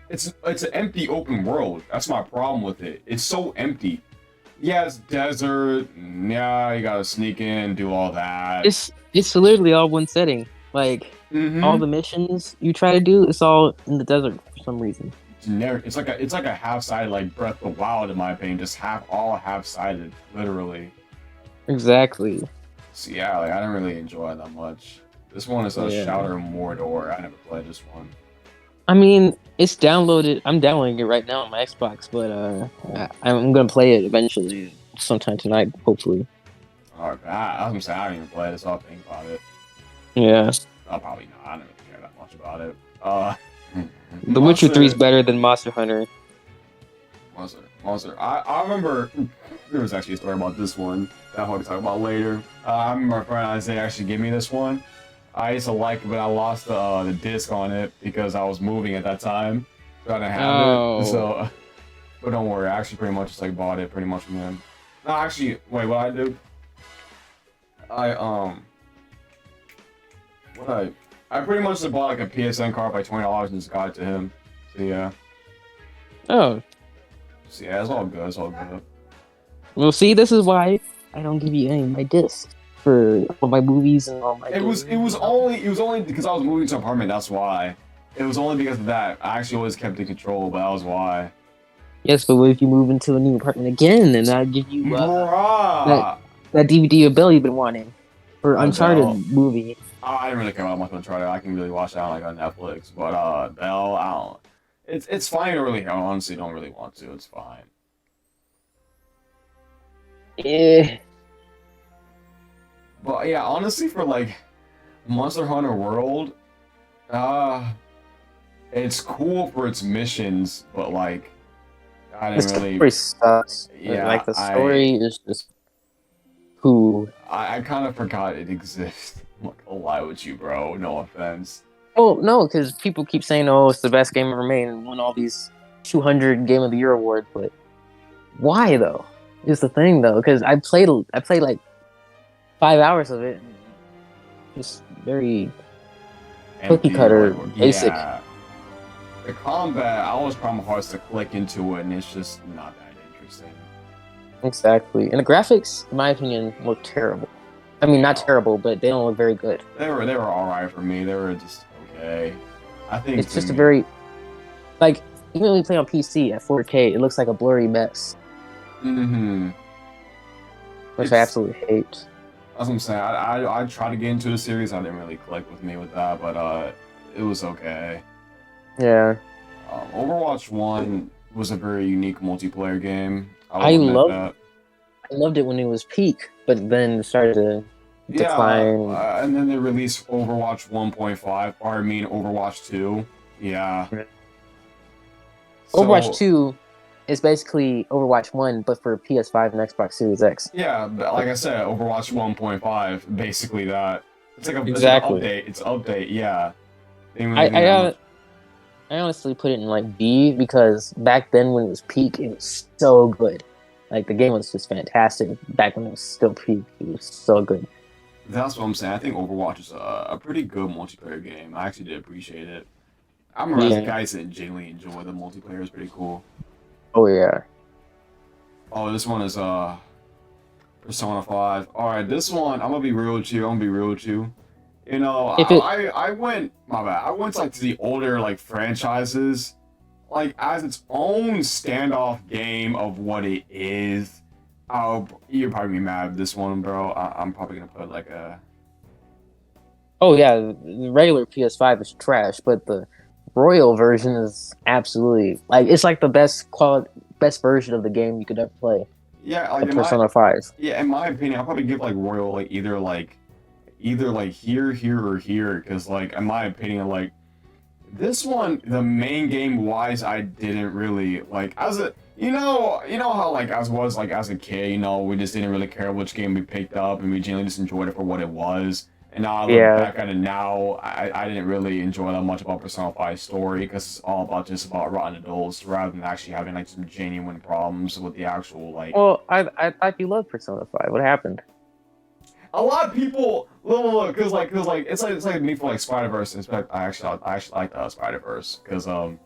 it's an empty open world. That's my problem with it. It's so empty. Yeah, it's desert. Yeah, you gotta sneak in, do all that. It's literally all one setting. Like all Mm-hmm. the missions you try to do, it's all in the desert for some reason. Generic. It's like a half-sided like Breath of the Wild in my opinion. Just half-sided, literally. Exactly. So yeah, like I didn't really enjoy it that much. This one is a Yeah. Shouter Mordor. I never played this one. I mean, it's downloaded. I'm downloading it right now on my Xbox, but I'm gonna play it eventually, sometime tonight, hopefully. Alright, I was gonna say I didn't even play this. I'll think about it. Yeah. I'll probably not. I don't really care that much about it. The Witcher 3 is Monster, better than Monster Hunter. Monster. I remember there was actually a story about this one that I'll talk about later. I remember my friend Isaiah actually gave me this one. I used to like it, but I lost the disc on it because I was moving at that time, so I didn't have it. Oh. So, but don't worry, I actually pretty much just like bought it pretty much from him. No, actually, wait, what I do? I what I I pretty much just bought like a PSN card by $20 and just got it to him. So yeah. Oh, So yeah, it's all good. It's all good. well, see, this is why I don't give you any of my discs for all my movies and all my games. It was only because I was moving to an apartment. That's why. It was only because of that. I actually always kept in control, but that was why. Yes, but what if you move into a new apartment again and I give you Bruh. that DVD of Bill you've been wanting for Uncharted Bell. movie? I didn't really care about much Uncharted. I can really watch that like on Netflix. But Bell, I don't. It's fine. I honestly don't really want to. It's fine. Eh. But yeah, honestly, for like Monster Hunter World, uh, it's cool for its missions, but like I The didn't really. story sucks. Yeah, Like the story is just who. I kind of forgot it exists. I'm not gonna lie with you, bro. No offense. Oh no, because people keep saying, "Oh, it's the best game ever made," and won all these 200 Game of the Year awards. But why though? Is the thing though? Because I played like 5 hours of it. And just very cookie Empty, cutter, like, basic. yeah. The combat, I always find it hard to click into it, and it's just not that interesting. Exactly. And the graphics, in my opinion, look terrible. I mean, not Yeah. terrible, but they don't look very good. They were all right for me. They were just okay. I think It's to just a me- very like even when we play on PC at 4K, it looks like a blurry mess, Mhm. which It's- I absolutely hate. That's what I'm saying. I tried to get into the series. I didn't really click with me with that, but it was okay. Yeah, Overwatch 1 was a very unique multiplayer game. I will admit love- that. I loved it when it was peak, but then it started to decline. Yeah, and then they released Overwatch 1.5, or I mean Overwatch 2. Yeah. Right. So- Overwatch 2 is basically Overwatch 1, but for PS5 and Xbox Series X. Yeah, but like I said, Overwatch 1.5, basically that. It's like Exactly. It's an update, yeah. They didn't I, really do that I, much. I honestly put it in like B because back then when it was peak, it was so good. Like the game was just fantastic. Back when it was still peak, it was so good. That's what I'm saying. I think Overwatch is a pretty good multiplayer game. I actually did appreciate it. I remember as a Yeah. guy that genuinely enjoyed the multiplayer. It's pretty cool. Oh yeah. Oh, this one is Persona 5. Alright, this one, I'm gonna be real with you. I'm gonna be real with you. You know, If it- I went my bad. I went like to the older like franchises, like as its own standoff game of what it is. You're probably mad at this one, bro. I'm probably gonna put like a Oh yeah. The regular PS5 is trash, but the Royal version is absolutely like it's like the best version of the game you could ever play. yeah, like The Persona 5. in my opinion, I'll probably give like Royal like either here, or here, because like in my opinion, like this one, the main game wise, I didn't really like as a you know how like as a kid, you know, we just didn't really care which game we picked up, and we genuinely just enjoyed it for what it was. And now I look Yeah. back at it now, I didn't really enjoy that much about Persona 5's story because it's all about rotten adults rather than actually having like some genuine problems with the actual like. Well, I thought you loved Persona 5. What happened? A lot of people look because it's like me for like Spider-Verse. In fact, I actually like Spider-Verse because the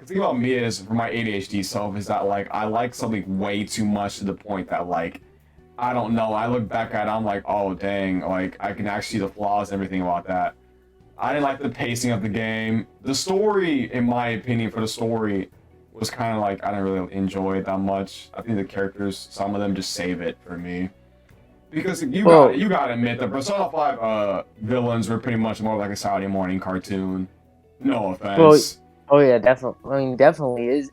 thing about me is for my ADHD self is that like I like something way too much to the point that like I don't know. I look back at it, I'm like, oh dang, like I can actually see the flaws and everything about that. I didn't like the pacing of the game. The story, in my opinion, for the story was kind of like I didn't really enjoy it that much. I think the characters, some of them just save it for me. Because you gotta admit the Persona 5 villains were pretty much more like a Saturday morning cartoon. No offense. Oh yeah, definitely. I mean, definitely.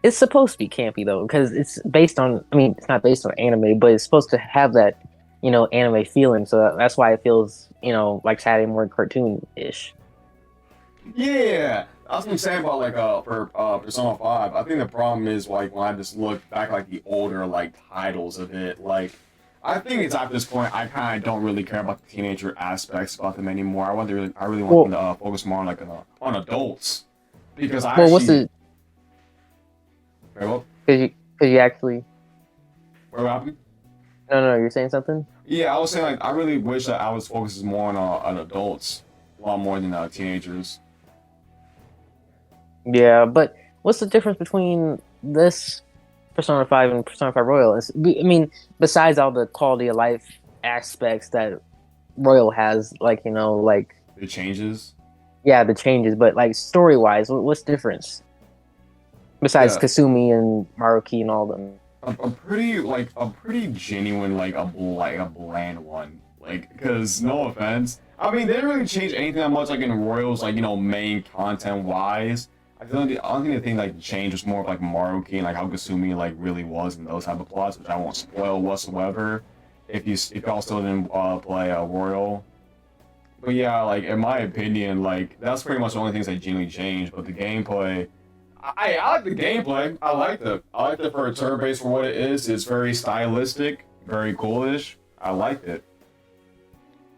It's supposed to be campy though, because it's based on. I mean, it's not based on anime, but it's supposed to have that, anime feeling. So that's why it feels, like Saturday morning cartoon ish. Yeah, that's what I'm saying about like for Persona 5. I think the problem is like when I just look back like the older like titles of it, like I think it's at this point I kind of don't really care about the teenager aspects about them anymore. I really want them to focus more on like on adults because I Well, actually. what's the? Wait, what? Could you actually? What happened? No, you're saying something. Yeah, I was saying like I really wish that I was focusing more on adults. a lot more than teenagers. Yeah, but what's the difference between this Persona 5 and Persona 5 Royal? I mean, besides all the quality of life aspects that Royal has, like, like, It changes. yeah, the changes, but like story wise, what's the difference besides Yeah, Kasumi and Maruki and all them? a pretty genuine like a bland one. Like, because no offense, I mean they didn't really change anything that much like in Royals like main content wise. I don't think the thing like changed was more of like Maruki and like how Kasumi like really was in those type of plots, which I won't spoil whatsoever. If y'all still didn't play Royal. But yeah, like in my opinion, like that's pretty much the only things that genuinely changed. But the gameplay, I like the gameplay. I like it. I like it for a turn based for what it is. It's very stylistic, very coolish. I liked it.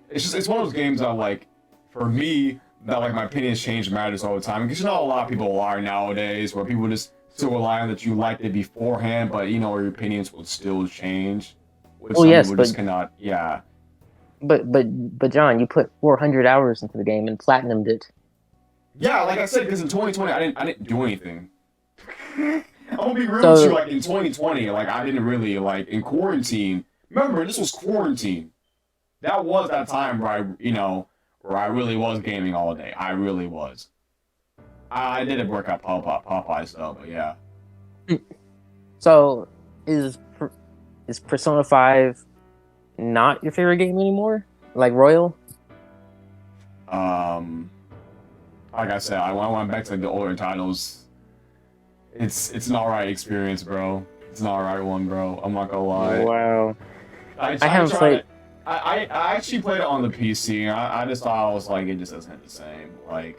It's one of those games that like, for me, that like my opinions change matters all the time. Because a lot of people are nowadays where people just still rely on that you liked it beforehand, but your opinions will still change. Which Well, some yes, people but just cannot. Yeah. but John, you put 400 hours into the game and platinumed it. Yeah, like I said, because in 2020 I didn't do anything. I'm gonna be real with you, So like in 2020, like I didn't really like in quarantine. Remember, this was quarantine. That was that time where where I really was gaming all day. I really was. I didn't work at Popeyes though, but yeah. so is Persona 5 not your favorite game anymore? Like Royal? Um, like I said, when I went back to like, the older titles. It's an alright experience, bro. It's an alright one, bro. I'm not gonna lie. Wow. I I haven't tried played. it. I actually played it on the PC. I just thought I was like it just doesn't hit the same. Like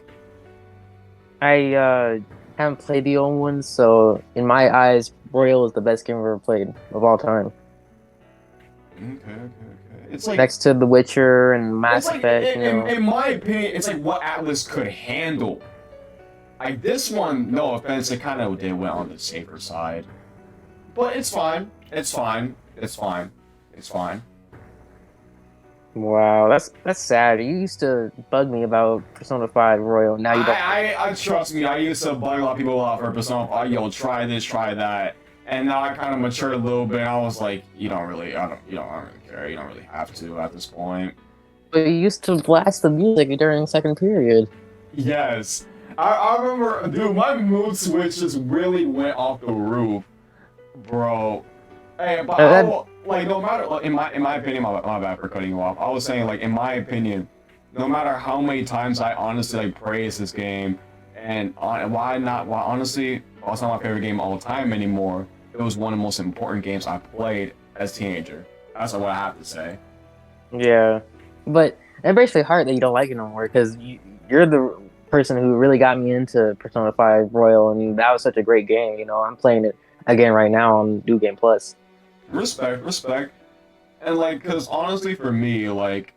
I haven't played the old ones, so in my eyes, Royal is the best game I've ever played of all time. okay. It's like Next to The Witcher and it's Mass like Effect, in my opinion, it's like what Atlas could handle. Like this one, no offense, it kind of did went on the safer side, but it's fine. It's fine. It's fine. It's fine. Wow, that's sad. You used to bug me about Persona 5 Royal. Now you don't. I trust me. I used to bug a lot of people out for Persona 5. Yo, try this, try that, and now I kind of matured a little bit. I was like, you don't really care. You don't really have to at this point. But you used to blast the music during the second period. Yes, I remember, dude. My mood switch just really went off the roof, bro. Hey, but I That will, like no matter like, in my opinion, my bad for cutting you off. I was saying like in my opinion, no matter how many times I honestly like praise this game, and why honestly, well, it's not my favorite game all the time anymore. It was one of the most important games I played as a teenager. That's what I have to say. Yeah, but it breaks my heart that you don't like it no more because you're the person who really got me into Persona 5 Royal, and that was such a great game. I'm playing it again right now on New Game Plus. Respect, and like, cause honestly, for me, like,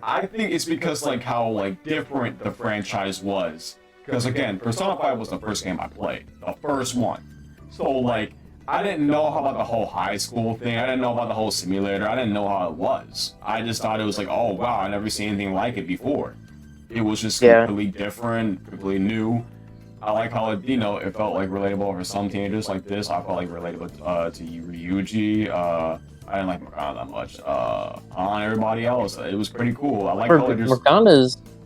I think it's because like how like different the franchise was. Cause again, Persona 5 was the first game I played, the first one. So like, I didn't know about the whole high school thing. I didn't know about the whole simulator. I didn't know how it was. I just thought it was like, oh wow, I never seen anything like it before. It was just Yeah. completely different, completely new. I like how it felt like relatable for some teenagers like this. I felt like relatable to Ryuji. I didn't like Morgana that much. On everybody else, it was pretty cool. I like how it just.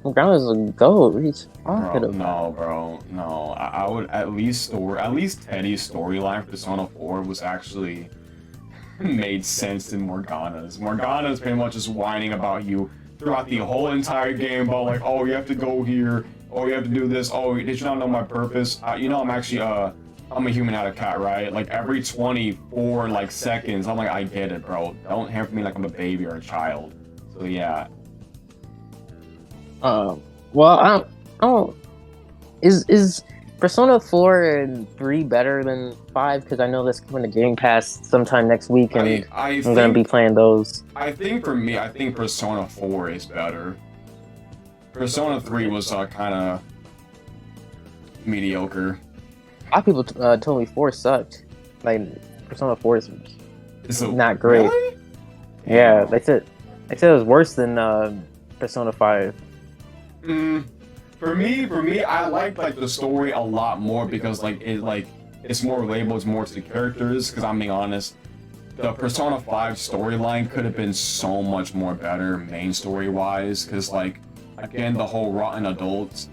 Morgana's a goat. What are you talking Bro, about? no, bro, no. I would at least Teddy's storyline for Persona 4 was actually made sense than Morgana's. Morgana's pretty much just whining about you throughout the whole entire game about like, oh, you have to go here, oh, you have to do this, oh, did you not know my purpose? I'm actually I'm a human, not a cat, right? Like every 24 like seconds, I'm like, I get it, bro. Don't hamper me like I'm a baby or a child. So yeah. Well, I don't. Is Persona 4 and 3 better than 5? Because I know that's coming to Game Pass sometime next week, and I'm gonna be playing those. I think for me, I think Persona 4 is better. Persona 3 was kind of mediocre. A lot of people told me 4 sucked. Like Persona 4 is So, not great. Really? Yeah, they said it was worse than Persona 5. Mm, for me, I like the story a lot more because it's more relatable, it's more to the characters. Because I'm being honest, the Persona 5 storyline could have been so much more better, main story wise. Because again, the whole rotten adults.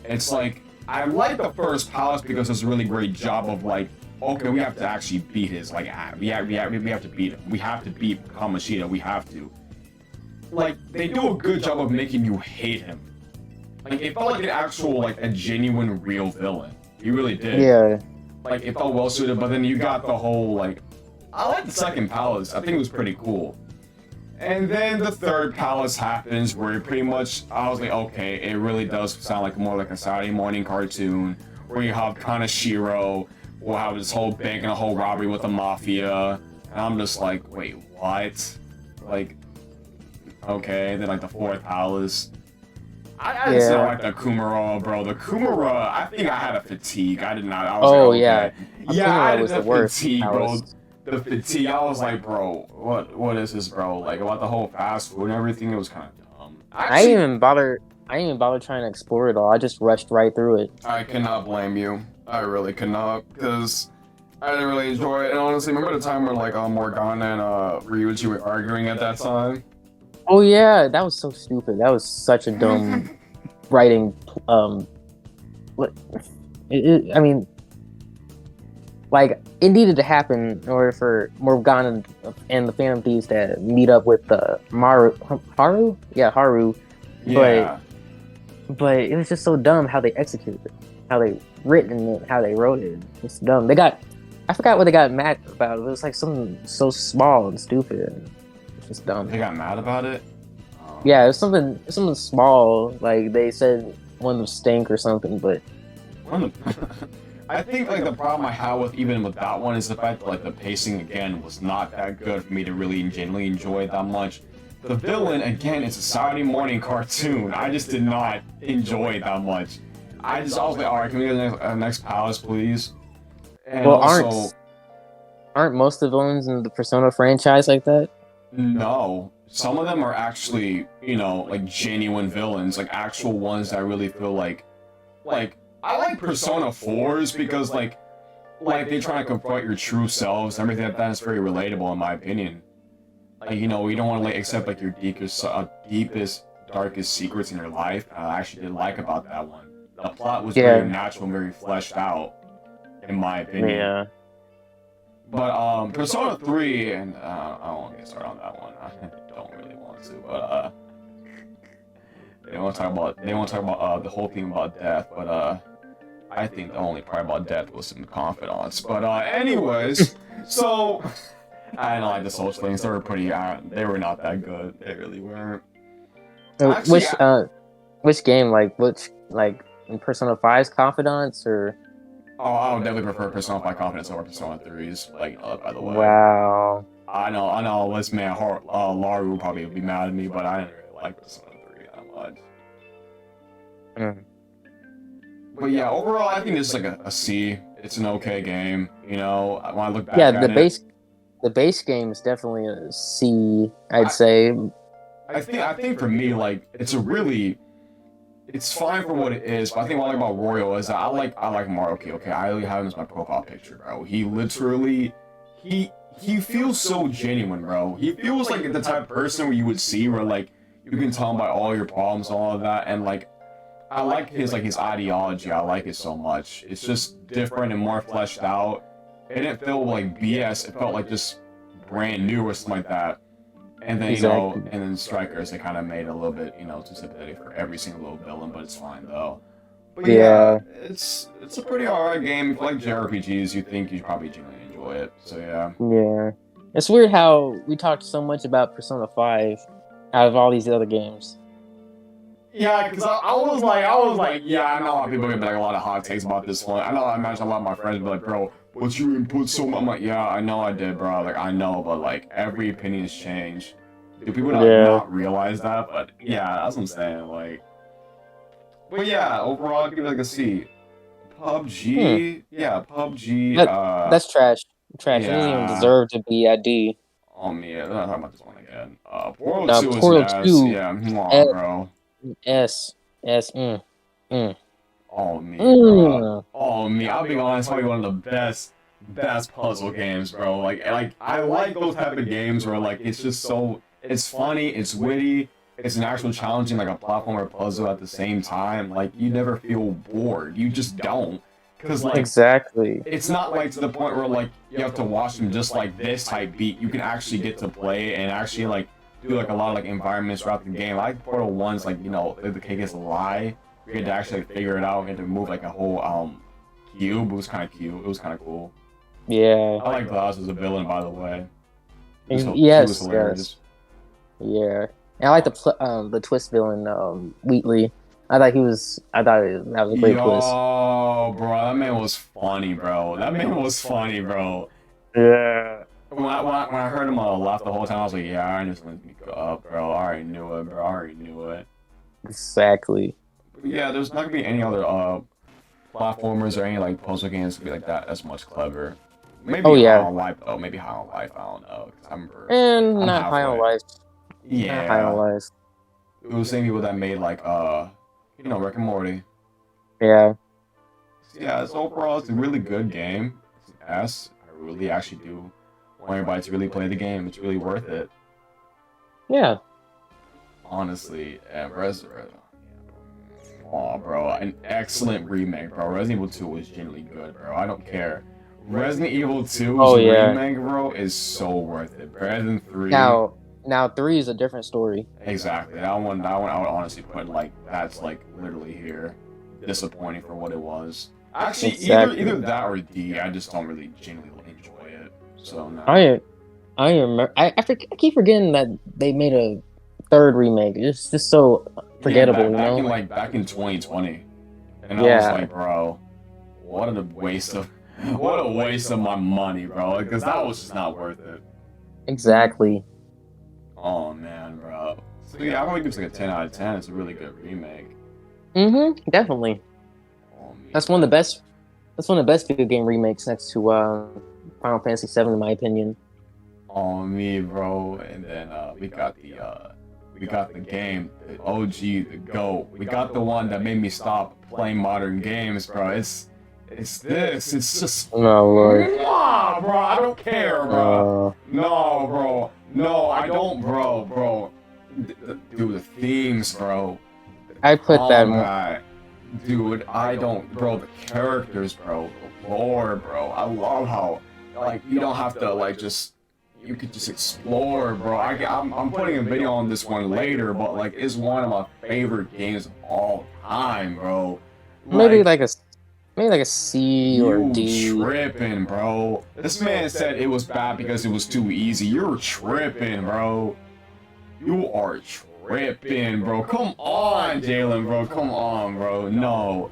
It's I like the first palace because it's a really great job of okay, we have to actually beat his we have to beat him. We have to beat Kamoshida. We have to. They do a good job of making you hate him. It felt like an actual, a genuine, real villain. He really did. Yeah, It felt well suited, but then you got the whole, I like the second palace. I think it was pretty cool. And then the third palace happens where pretty much, I was like, okay, it really does sound like more like a Saturday morning cartoon where you have Kanashiro, will have this whole bank and a whole robbery with the mafia. And I'm just like, wait, what? Like, okay, then the fourth palace. I just don't like the Kumara, bro. The Kumara, I think I had a fatigue. I did not. I was Oh like, yeah, okay. Yeah, I Akuma did was the the worst. fatigue, bro. Alice. The fatigue. I was like, bro, what is this, bro? About the whole fast food and everything, it was kind of dumb. I didn't Actually, even bother. I didn't even bother trying to explore it all. I just rushed right through it. I cannot blame you. I really cannot, because I didn't really enjoy it. And honestly, remember the time when Morgana and Ryuichi were arguing at that time? Oh yeah, that was so stupid. That was such a dumb writing. What? I mean, like it needed to happen in order for Morgana and the Phantom Thieves to meet up with Haru. Yeah, Haru. Yeah. But it was just so dumb how they executed it, how they written it, how they wrote it. It's dumb. I forgot what they got mad about. It was like something so small and stupid. It's just dumb. They got mad about it? Yeah, it was something small. Like they said one of them stink or something, but I think the problem I have with even with that one is the fact that the pacing again was not that good for me to really genuinely enjoy it that much. The villain again, it's a Saturday morning cartoon. I just did not enjoy it that much. I was like, all right, can we get the next palace, please? And well, also, aren't most of the villains in the Persona franchise like that? no, some of them are actually genuine villains, actual ones that I really feel like I like Persona 4s because they try to confront your true selves and everything like that is very relatable in my opinion. You don't want to accept your deepest, darkest secrets in your life. I actually did like about that one. The plot was very natural and very fleshed out, in my opinion. Yeah. But Persona 3, and I don't want to get started on that one. I don't really want to, but they want to talk about the whole thing about death, but I think the only part about death was some confidants. But anyways, so I don't like the Soul things. They were pretty. They were not that good. They really weren't. Actually, which game? In Persona 5's confidants or? Oh, I would definitely prefer Persona 5 Confidence over Persona 3's. By the way. Wow. I know. This man, Laru will probably be mad at me, but I didn't really like Persona 3 that much. Mm. But yeah, overall, I think this is a C. It's an okay game. When I look back at it. The base game is definitely a C, I'd say. I think for me, it's fine for what it is, but I think what I like about Royal is that I like Mario. Okay, I really have him as my profile picture, bro. He literally, he feels so genuine, bro. He feels like the type of person where you would see where you can tell him about all your problems and all of that, and I like his ideology. I like it so much. It's just different and more fleshed out. It didn't feel like BS. It felt like just brand new or something like that. And then and then Strikers, they kind of made it a little bit too sympathetic for every single little villain, but it's fine though. But yeah, it's a pretty alright game. If you like JRPGs, you think you probably genuinely enjoy it. So yeah. Yeah, it's weird how we talked so much about Persona 5 out of all these other games. Yeah, because I was like, yeah, I know a lot of people get a lot of hot takes about this one. I imagine a lot of my friends be like, bro, what's your input so much? I'm like, yeah, I know I did, bro. I know, but every opinion's changed. Do people not realize that? But yeah, that's what I'm saying. But yeah, overall, I'd give it a C. PUBG, yeah, PUBG. That's trash. Trash. Yeah. It doesn't even deserve to be a D. Oh man, I'm not talking about this one again. Portal 2 is Portal an S. 2, Yeah, bro. S. Yes. Mm, Oh me, bro. mm. Oh me. I'll be honest, probably one of the best puzzle games, bro. Like I like those type of games where like it's just so it's funny, it's witty, it's an actual challenging like a platformer puzzle at the same time. Like you never feel bored. You just don't. Cause like Exactly. it's not like to the point where like you have to watch them just like this type beat. You can actually get to play and actually like do like a lot of like environments throughout the game. I like Portal One's like the cake is a lie. We had to actually like, figure it out. We had to move like a whole cube. It was kind of cute. It was kind of cool. Yeah. I like Glass as a villain, by the way. He was Yes. Yes. hilarious. Yeah. And I like the twist villain, Wheatley. I thought he was. I thought that was a great twist. Yo, bro, that man was funny, bro. That man was funny, bro. Yeah. When I heard him laugh the whole time, I was like, yeah, I just let me go up, bro. I already knew it, bro. I already knew it. Exactly. But yeah, there's not gonna be any other platformers or any like puzzle games to be like that as much clever. Oh Maybe High yeah. on Life though. Maybe High on Life. I don't know. 'Cause I remember And I'm not high on halfway. life. Not high on Yeah, life. it was the same people that made like Rick and Morty. Yeah. Yeah, so overall it's a really good game. Yes, I really actually do want everybody to really play the game. It's really worth it. Yeah. Honestly, and oh, bro, an excellent remake, bro. Resident Evil 2 was genuinely good, bro. I don't care. Resident Evil 2's Oh yeah. remake, bro, is so worth it. Better than 3. Now three is a different story. Exactly. That one I would honestly put like that's like literally here. Disappointing for what it was. Actually, Exactly. either that or D. I just don't really genuinely enjoy it. So no. I remember. I keep forgetting that they made a third remake. It's just so Yeah, forgettable, you know? back in 2020, and I was Yeah. like, bro, what a waste of what a waste of my money, bro. Because that was just not worth it. Exactly. Oh man, bro. So yeah, I probably give it like a 10 out of 10. It's a really good remake. Definitely. Oh me, That's one of the best. That's one of the best video game remakes next to Final Fantasy VII, in my opinion. oh me, bro. And then we got the game, the OG, the GOAT. We got the one that made me stop playing modern games, bro. It's this. It's just Oh Lord. Mwah, bro. I don't care, bro. Uh, No, bro. No, I don't, bro. Dude, the themes, bro. I put that. Combat. Dude, I don't, bro. The characters, bro. The lore, bro. I love how, like, you don't have to, like, you could just explore, bro. I'm putting a video on this one later, but, like, it's one of my favorite games of all time, bro. Maybe Like, like a C or you D. tripping, bro. This man said it was bad because it was too easy. You're tripping, bro. You are tripping, bro. Come on, Jalen, bro. Come on, bro. No.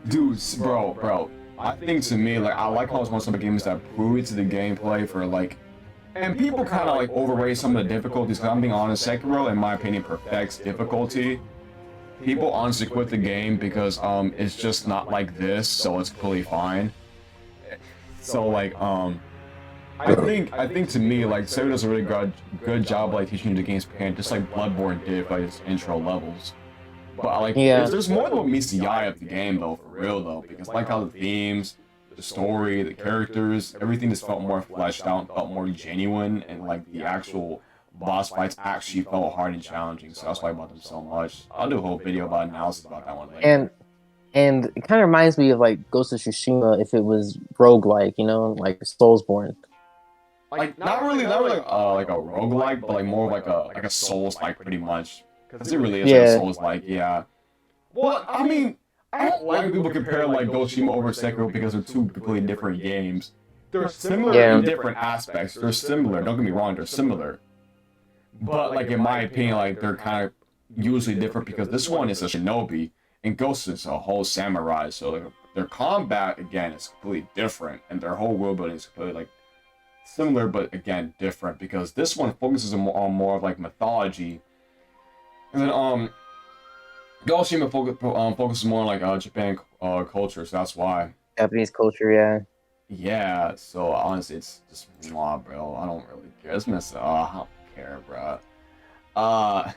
Dudes, bro. I think to me, like, I like how it's one of some games that prove it to the gameplay for, like, and people kind of, like, overrate some of the difficulties, because I'm being honest, Sekiro, in my opinion, perfects difficulty. People honestly quit the game because, it's just not like this, so it's completely fine. So, like, I think to me, like, Sekiro does a really good job, like, teaching you the game's mechanics, just like Bloodborne did, like, its intro levels. But like, Yeah. there's more than what meets the eye of the game, though, for real, though, because I like how the themes, the story, the characters, everything just felt more fleshed out, felt more genuine, and like the actual boss fights actually felt hard and challenging. So that's why I bought them so much. I'll do a whole video about analysis about that one later. And it kind of reminds me of like Ghost of Tsushima if it was roguelike, you know, like Soulsborne. Like not really like a roguelike, but like more of like a Souls like pretty much. Because it really is like a Yeah. Souls like, yeah. Well, I mean, I don't like when people compare like Ghost of Tsushima over Sekiro because they're two completely different games. They're similar Yeah. in different aspects. They're similar. Don't get me wrong, they're similar. But like in my opinion, like they're kind of usually different because this one is a shinobi and Ghost is a whole samurai. So like, their combat again is completely different, and their whole world building is completely like similar, but again different because this one focuses on more of like mythology, and then Ghost of Tsushima focuses more on like Japan culture. So that's why. Japanese culture, yeah. Yeah, so honestly, it's just bro. I don't really care. It's messed up. I don't care, bro. Uh,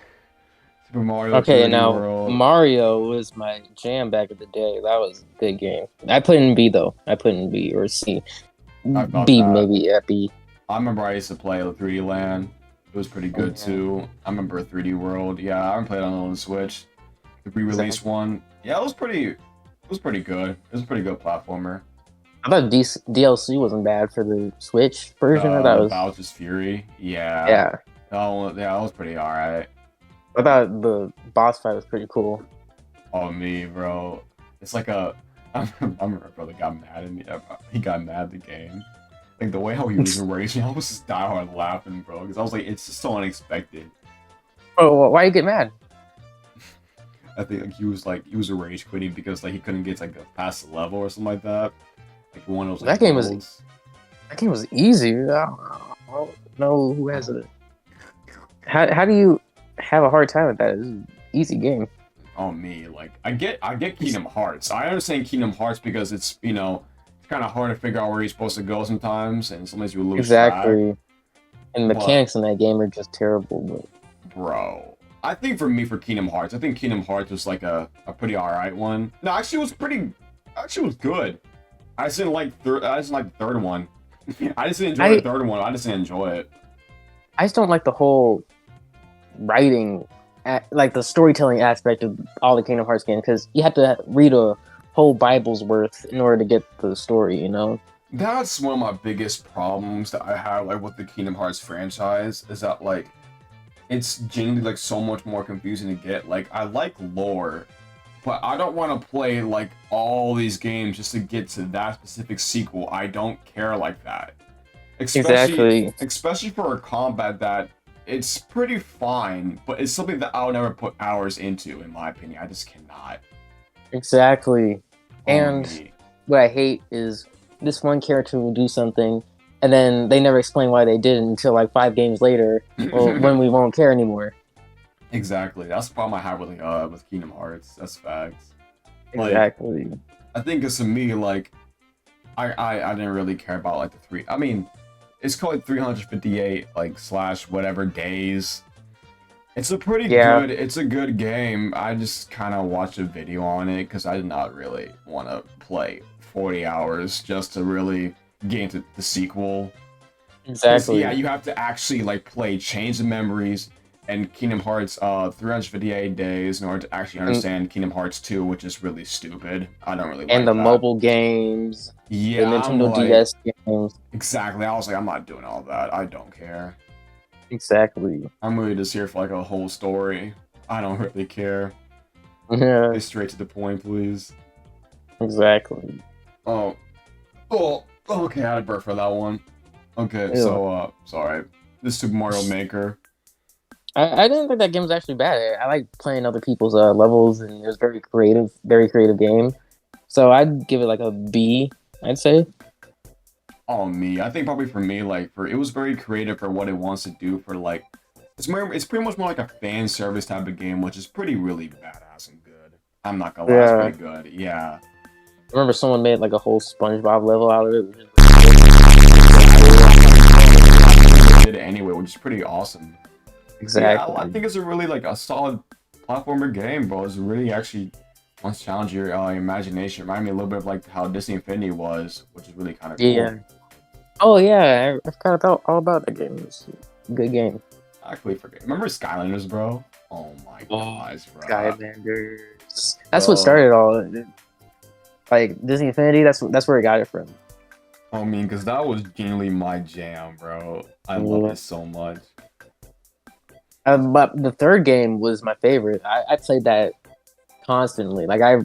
Super Mario Okay, 3D now World. Mario was my jam back in the day. That was a good game. I put in B though. I put in B or C. I about B that. maybe at B. I remember I used to play 3D Land. It was pretty good Yeah, too. I remember 3D World. Yeah, I haven't played it on the Switch. The re-release exactly. one. Yeah, it was pretty. It was pretty good. It was a pretty good platformer. I thought DLC wasn't bad for the Switch version. I thought it The was Bowser's Fury. Yeah. yeah. Oh, yeah, that was pretty alright. I thought the boss fight was pretty cool. Oh, me, bro. It's like a. I remember my brother got mad at me. He got mad at the game. Like the way how he was raging, I was just die hard laughing, bro. Because I was like, it's just so unexpected. Oh, why you get mad? I think he was a rage quitting because like he couldn't get like past the level or something like that. Like one of those like That game was worlds. that game was easy. I don't know who has it. How do you have a hard time with that? It's an easy game. Oh me, like I get Kingdom Hearts. I understand Kingdom Hearts because it's it's kind of hard to figure out where you're supposed to go sometimes, and sometimes you lose track. Exactly. And But mechanics in that game are just terrible. But bro, I think for me for Kingdom Hearts, I think Kingdom Hearts was like a pretty alright one. No, actually it was pretty. Actually it was good. I just didn't like I just didn't like the third one. I just didn't enjoy the I third one. I just didn't enjoy it. I just don't like the whole writing, like the storytelling aspect of all the Kingdom Hearts games because you have to read a whole Bible's worth in order to get the story. You know. That's one of my biggest problems that I have like with the Kingdom Hearts franchise is that like it's genuinely like so much more confusing to get. Like I like lore, but I don't want to play like all these games just to get to that specific sequel. I don't care like that. Exactly. Especially for a combat that it's pretty fine, but it's something that I'll never put hours into in my opinion. I just cannot. Exactly. And Me. what I hate is this one character will do something, and then they never explain why they did it until like 5 games later, or when we won't care anymore. Exactly. That's the problem I have with Kingdom Hearts. That's facts. Like Exactly. I think it's to me like I didn't really care about like the three. I mean, it's called 358 like slash whatever days. It's a pretty Yeah. good. It's a good game. I just kind of watched a video on it because I did not really want to play 40 hours just to really get into the sequel. Because Exactly. yeah, you have to actually like play Chains of Memories and Kingdom Hearts 358 days in order to actually And, understand Kingdom Hearts 2, which is really stupid. I don't really and like the that. mobile games, the Yeah, I'm Nintendo like DS games. exactly. I was like, I'm not doing all that. I don't care. Exactly. I'm really just here for like a whole story. I don't really care. Yeah. Get straight to the point, please. Exactly. Oh, oh, okay. I had a burp for that one. Okay, Ew. so sorry. This Super Mario Maker. I didn't think that game was actually bad. I like playing other people's levels, and it was very creative game. So I'd give it like a B. I'd say. Oh me, I think probably for me, like for it was very creative for what it wants to do for like it's pretty much more like a fan service type of game, which is pretty really badass and good. I'm not gonna lie, it's Yeah. pretty good. Yeah. I remember someone made like a whole SpongeBob level out of it. Which is Did it anyway, which is pretty awesome. Yeah, I exactly. think it's a really like a solid platformer game, bro. It's really actually wants to challenge your imagination. Remind me a little bit of like how Disney Infinity was, which is really kind of cool. Yeah. Oh yeah, I forgot all about that game. It's a good game. I actually forget. Remember Skylanders, bro? Oh my gosh, bro. Skylanders. That's what Bro. started all. Like Disney Infinity. That's where I got it from. I mean, because that was genuinely my jam, bro. I love Yeah. it so much. But the third game was my favorite. I played that constantly. Like I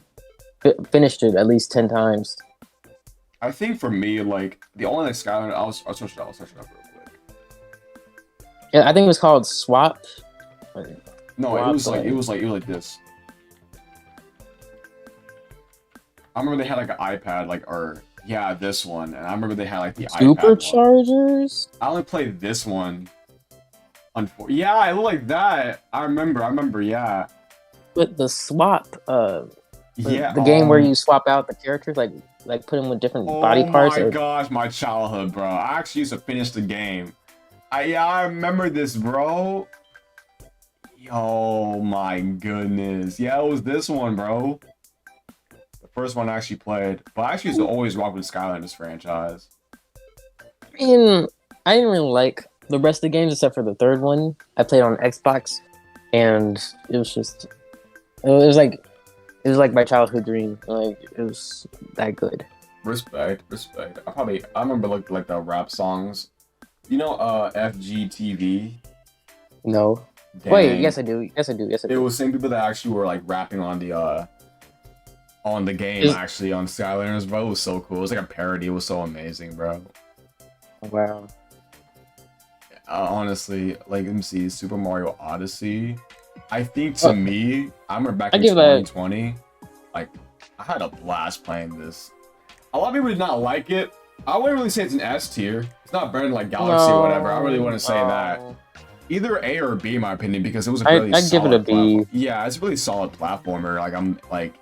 finished it at least 10 times. I think for me, like, the only like Skylander, I'll search it up real quick. Yeah, I think it was called Swap. No, Swap, it was like this. I remember they had like an iPad, like, or, yeah, this one. And I remember they had like the iPad one. Superchargers. I only played this one. Yeah, it looked like that. I remember, yeah. But the swap, Yeah, the game where you swap out the characters, like put them with different body oh parts. my gosh, my childhood, bro. I actually used to finish the game. Yeah, I remember this, bro. Oh my goodness. Yeah, it was this one, bro. The first one I actually played. But I actually used to always rock with Skylanders franchise. I mean, I didn't really like the rest of the games except for the third one. I played on Xbox, and it was just it was like my childhood dream. Like it was that good. Respect, respect. I remember like the rap songs. You know FGTV? No. Wait, Dang. yes I do. Yes I do. Yes I It do. was same people that actually were like rapping on the game Is actually on Skylanders, bro. It was so cool. It was like a parody. It was so amazing, bro. wow. Honestly, like let me see, Super Mario Odyssey. I think to me, I remember back I in give that. 2020, like I had a blast playing this. A lot of people did not like it. I wouldn't really say it's an S tier. It's not better than like Galaxy or whatever. I really No, wouldn't say that. no. Either A or B, in my opinion, because it was a I really I'd give it a solid platform. B. Yeah, it's a really solid platformer. Like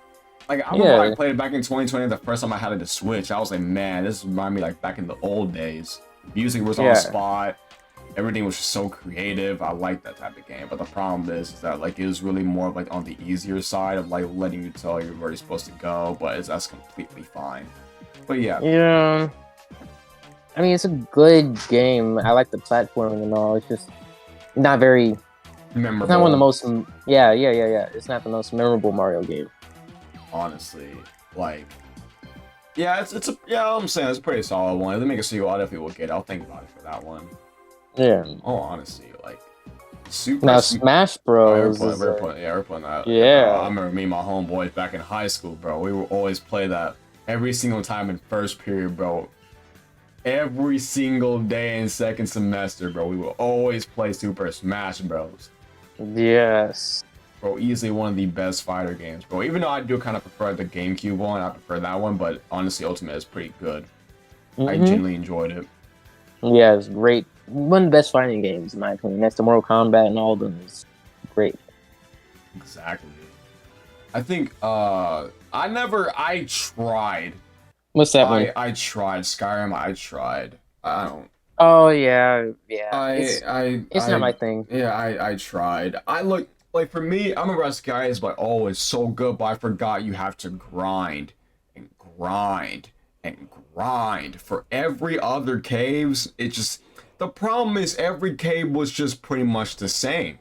I remember I Yeah. played it back in 2020. The first time I had it to Switch, I was like, man, this reminded me like back in the old days. Music was on Yeah. spot. Everything was just so creative. I like that type of game. But the problem is that like it was really more of like on the easier side of like letting you tell you where you're supposed to go. But that's completely fine. But yeah, Yeah. I mean, it's a good game. I like the platforming and all. It's just not very. It's not one of the memorable. most. Yeah. It's not the most memorable Mario game. Honestly, like. Yeah, I'm saying it's a pretty solid one. If they make a sequel, I definitely will get it. I'll think about it for that one. Yeah. Oh, honestly, like Super. Now Smash Oh, Bros. Is we're putting that. I yeah. remember me and my homeboys back in high school, bro. We would always play that every single time in first period, bro. Every single day in second semester, bro. We would always play Super Smash Bros. Yes. Bro, easily one of the best fighter games, bro. Even though I do kind of prefer the GameCube one, I prefer that one, but honestly, Ultimate is pretty good. I Mm-hmm. genuinely enjoyed it. Yeah, it's great. One of the best fighting games, in my opinion. Next to Mortal Kombat and all of them, is great. Exactly. I think I tried. What's that one? I tried Skyrim, I tried. I don't Oh yeah. It's not my I thing. yeah, I tried. I look like for me, I remember Sky is like oh it's so good, but I forgot you have to grind and grind and grind for every other caves. It just the problem is every cave was just pretty much the same.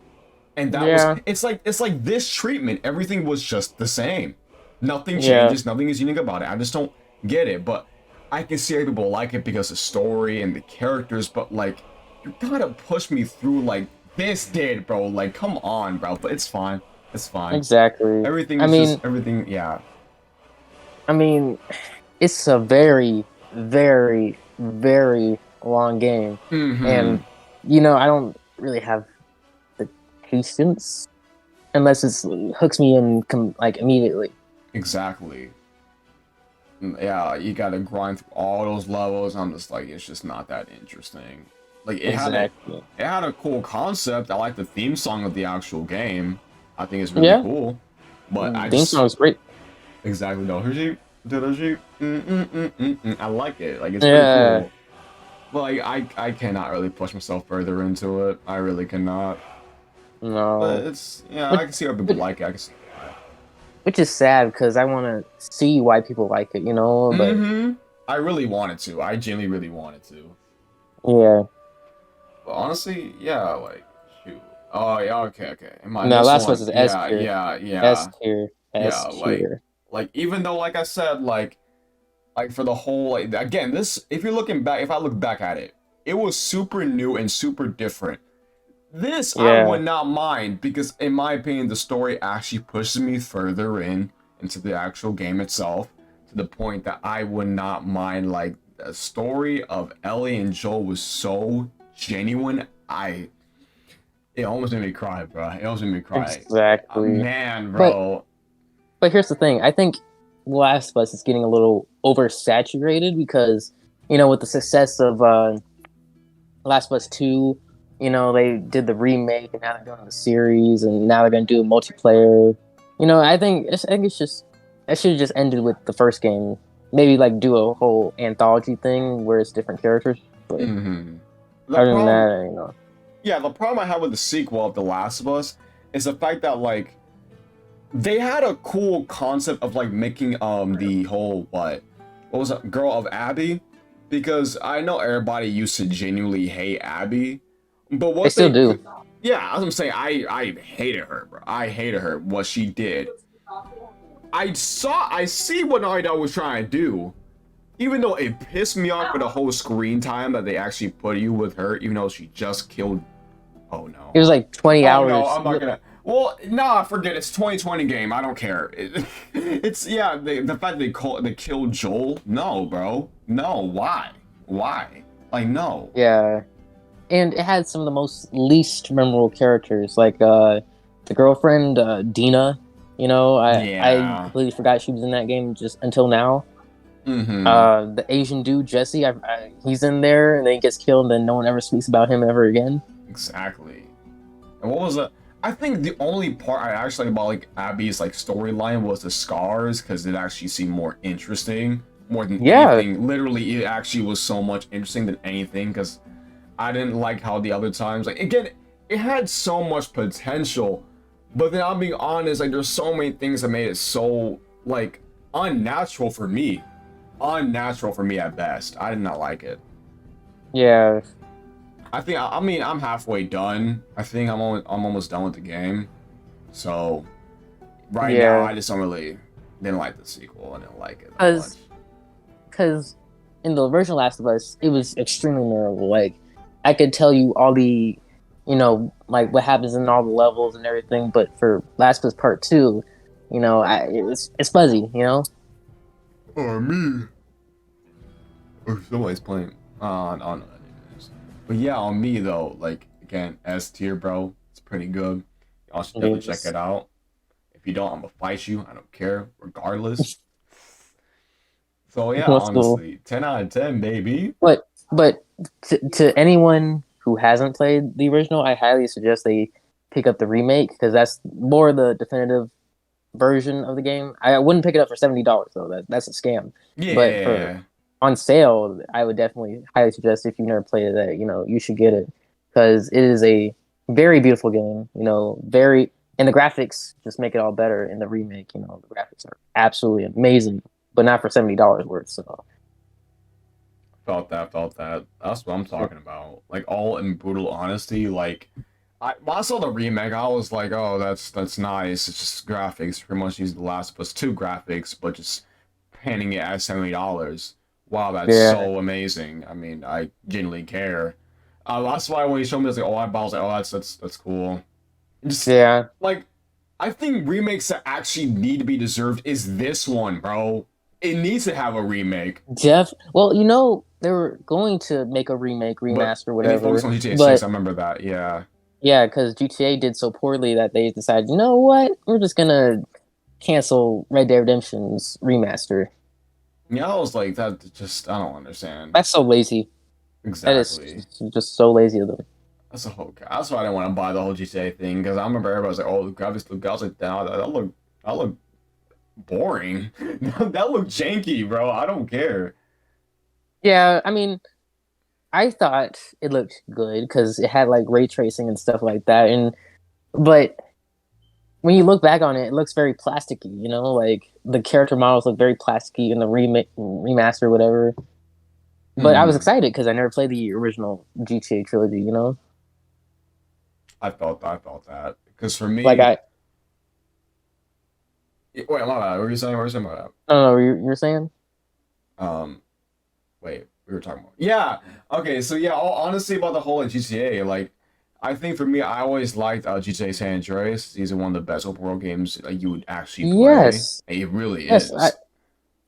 And that was Yeah, it's like this treatment, everything was just the same. Nothing yeah, changes, nothing is unique about it. I just don't get it, but I can see how people like it because of story and the characters, but like you gotta push me through like this did, bro. Like come on, bro. But it's fine. It's fine. exactly. Everything I is just mean, everything, yeah. I mean, it's a very, very, very long game, Mm-hmm. and I don't really have the patience unless it hooks me in like immediately. Exactly. Yeah, you gotta grind through all those levels. I'm just like, it's just not that interesting. Like Exactly. it had a cool concept. I like the theme song of the actual game. I think it's really Yeah, cool. But I theme just song is great. exactly know her sheep, did her sheep. I like it. Like it's pretty Yeah, cool. But like I cannot really push myself further into it. I really cannot. But no, it's yeah, I which, can see how people which, like it. I can see. which is sad because I want to see why people like it, but Mm-hmm. I really wanted to. I genuinely really wanted to. yeah. But honestly, yeah, like shoot. Oh yeah, okay. And my No, next Last of Us one, is S tier, S yeah. tier, Yeah, S tier. like even though like I said, like for the whole like again, this if you're looking back, if I look back at it, it was super new and super different. This I Yeah, would not mind because in my opinion, the story actually pushes me further into the actual game itself to the point that I would not mind like the story of Ellie and Joel was so genuine. It almost made me cry, bro. It almost made me cry. exactly. Man, But bro. but here's the thing. I think Last of Us is getting a little oversaturated because with the success of Last of Us 2, they did the remake and now they're doing the series and now they're gonna do a multiplayer. I think it's just I should have just ended with the first game. Maybe like do a whole anthology thing where it's different characters. But hmm The other than problem, that, yeah, the problem I had with the sequel of The Last of Us, is the fact that like they had a cool concept of like making the whole what was it, Girl of Abby, because I know everybody used to genuinely hate Abby, but They what still they do. yeah, as I'm saying, I hated her, bro. I hated her what she did. I see what Naughty Dog was trying to do, even though it pissed me off for the whole screen time that they actually put you with her, even though she just killed. Oh It no. was like 20 Oh no, hours. I'm not gonna. Well, nah, forget it. It's 2020 game. I don't care. It's yeah. The fact they killed Joel. No, bro. No. Why? Why? Like no. Yeah. And it had some of the most least memorable characters, like the girlfriend, Dina. I Yeah. completely forgot she was in that game just until now. Mm-hmm. The Asian dude, Jesse, he's in there and then he gets killed and then no one ever speaks about him ever again. Exactly. And what was the? I think the only part I actually like about like Abby's like storyline was the scars, because it actually seemed more interesting more than Yeah, anything. Literally, it actually was so much interesting than anything, because I didn't like how the other times, like again, it had so much potential, but then I'm being honest, like there's so many things that made it so like unnatural for me. Unnatural for me at best. I did not like it. yeah. I think I mean I'm halfway done. I think I'm almost done with the game. So right now Yeah. I just don't really didn't like the sequel. I didn't like it that much. Because in the original Last of Us, it was extremely memorable. Like I could tell you all the, like what happens in all the levels and everything. But for Last of Us Part Two, it's fuzzy. Or me. Or somebody's playing on that is. But yeah, on me though, like again, S tier, bro. It's pretty good. Y'all should definitely check It's, it out. If you don't, I'm gonna fight you. I don't care, regardless. So yeah, that's cool. honestly, 10 out of 10, baby. But to anyone who hasn't played the original, I highly suggest they pick up the remake because that's more the definitive version of the game. I wouldn't pick it up for $70 though. That's a scam. But for Yeah. on sale, I would definitely highly suggest if you've never played it, that you should get it because it is a very beautiful game. Very and the graphics just make it all better in the remake. The graphics are absolutely amazing, but not for $70 worth. So Felt that. That's what I'm talking about. Like all in brutal honesty, like when I saw the remake, I was like, oh, that's nice. It's just graphics. Pretty much using the Last of Us 2 graphics, but just panning it at $70. Wow, that's yeah, so amazing. I mean, I genuinely care. That's why when he showed me, I was like, oh, I was like, oh, that's cool. Just yeah. like I think remakes that actually need to be deserved is this one, bro. It needs to have a remake. Well, they were going to make a remake, But remaster, and they focus whatever. on GTA 6. I But remember that. Yeah. yeah, because GTA did so poorly that they decided, you know what, we're just gonna cancel Red Dead Redemption's remaster. Yeah, I was like that. Just I don't understand That's so lazy. That is exactly. just so lazy of them. That's a whole. That's why I didn't want to buy the whole GTA thing, because I remember everybody was like, "Oh, the graphics look good." I was like, "Nah, that look boring. That look janky, bro. I don't care." Yeah, I mean, I thought it looked good because it had like ray tracing and stuff like that, but when you look back on it, it looks very plasticky. Like the character models look very plasticky in the remake, remaster, whatever. But I was Hmm. excited because I never played the original GTA trilogy. I felt that because for Like me, I, wait, my bad. What were you saying? What were you saying about I don't know. You're saying? that? Wait, we were talking about. Yeah. Okay. So yeah, honestly, about the whole GTA, like, I think for me, I always liked GTA San Andreas. These are one of the best open world games you would actually play. Yes, It really yes. is.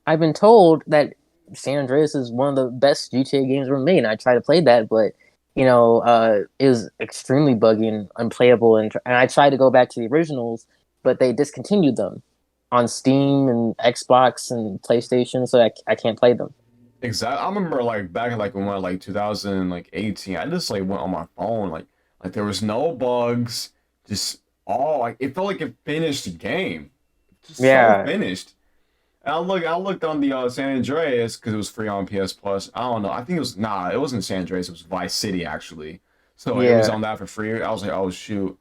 I've been told that San Andreas is one of the best GTA games ever made. And I tried to play that, but it was extremely buggy and unplayable. And I tried to go back to the originals, but they discontinued them on Steam and Xbox and PlayStation, so I can't play them. Exactly. I remember like back in like when like 2018, I just like went on my phone like there was no bugs, just all like it felt like it finished the game, just so Yeah, finished. And I looked on the San Andreas because it was free on PS Plus. I don't know. I think it was it wasn't San Andreas. It was Vice City actually. So it was yeah, on that for free. I was like, oh shoot.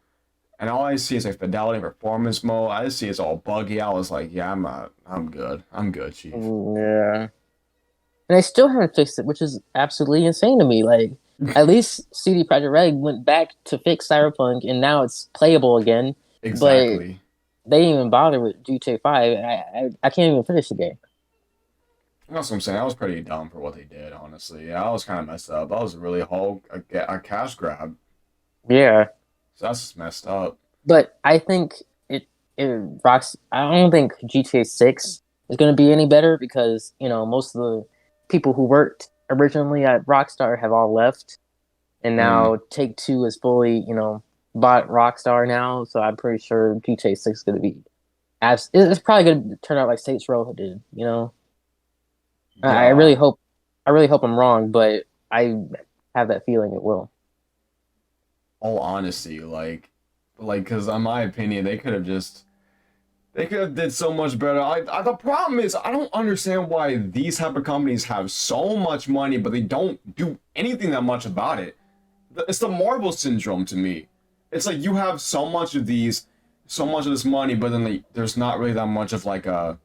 And all I see is like fidelity and performance mode. I just see it's all buggy. I was like, yeah, I'm not. I'm good. I'm good, Chief. Yeah. And they still haven't fixed it, which is absolutely insane to me. Like, at least CD Projekt Red went back to fix Cyberpunk, and now it's playable again. But Exactly. they didn't even bother with GTA 5. I can't even finish the game. That's what I'm saying. I was pretty dumb for what they did, honestly. Yeah, I was kind of messed up. That was really a cash grab. Yeah. So that's just messed up. But I think it rocks. I don't think GTA 6 is going to be any better because, most of the people who worked originally at Rockstar have all left. And Mm, now Take Two is fully, bought Rockstar now. So I'm pretty sure GTA 6 is going to be it's probably going to turn out like Saints Row did. I really yeah. hope I really hope I'm wrong, but I have that feeling it will. All honesty, because in my opinion, they could have did so much better. The problem is I don't understand why these type of companies have so much money, but they don't do anything that much about it. It's the Marvel syndrome to me. It's like you have so much of this money, but then there's not really that much of like a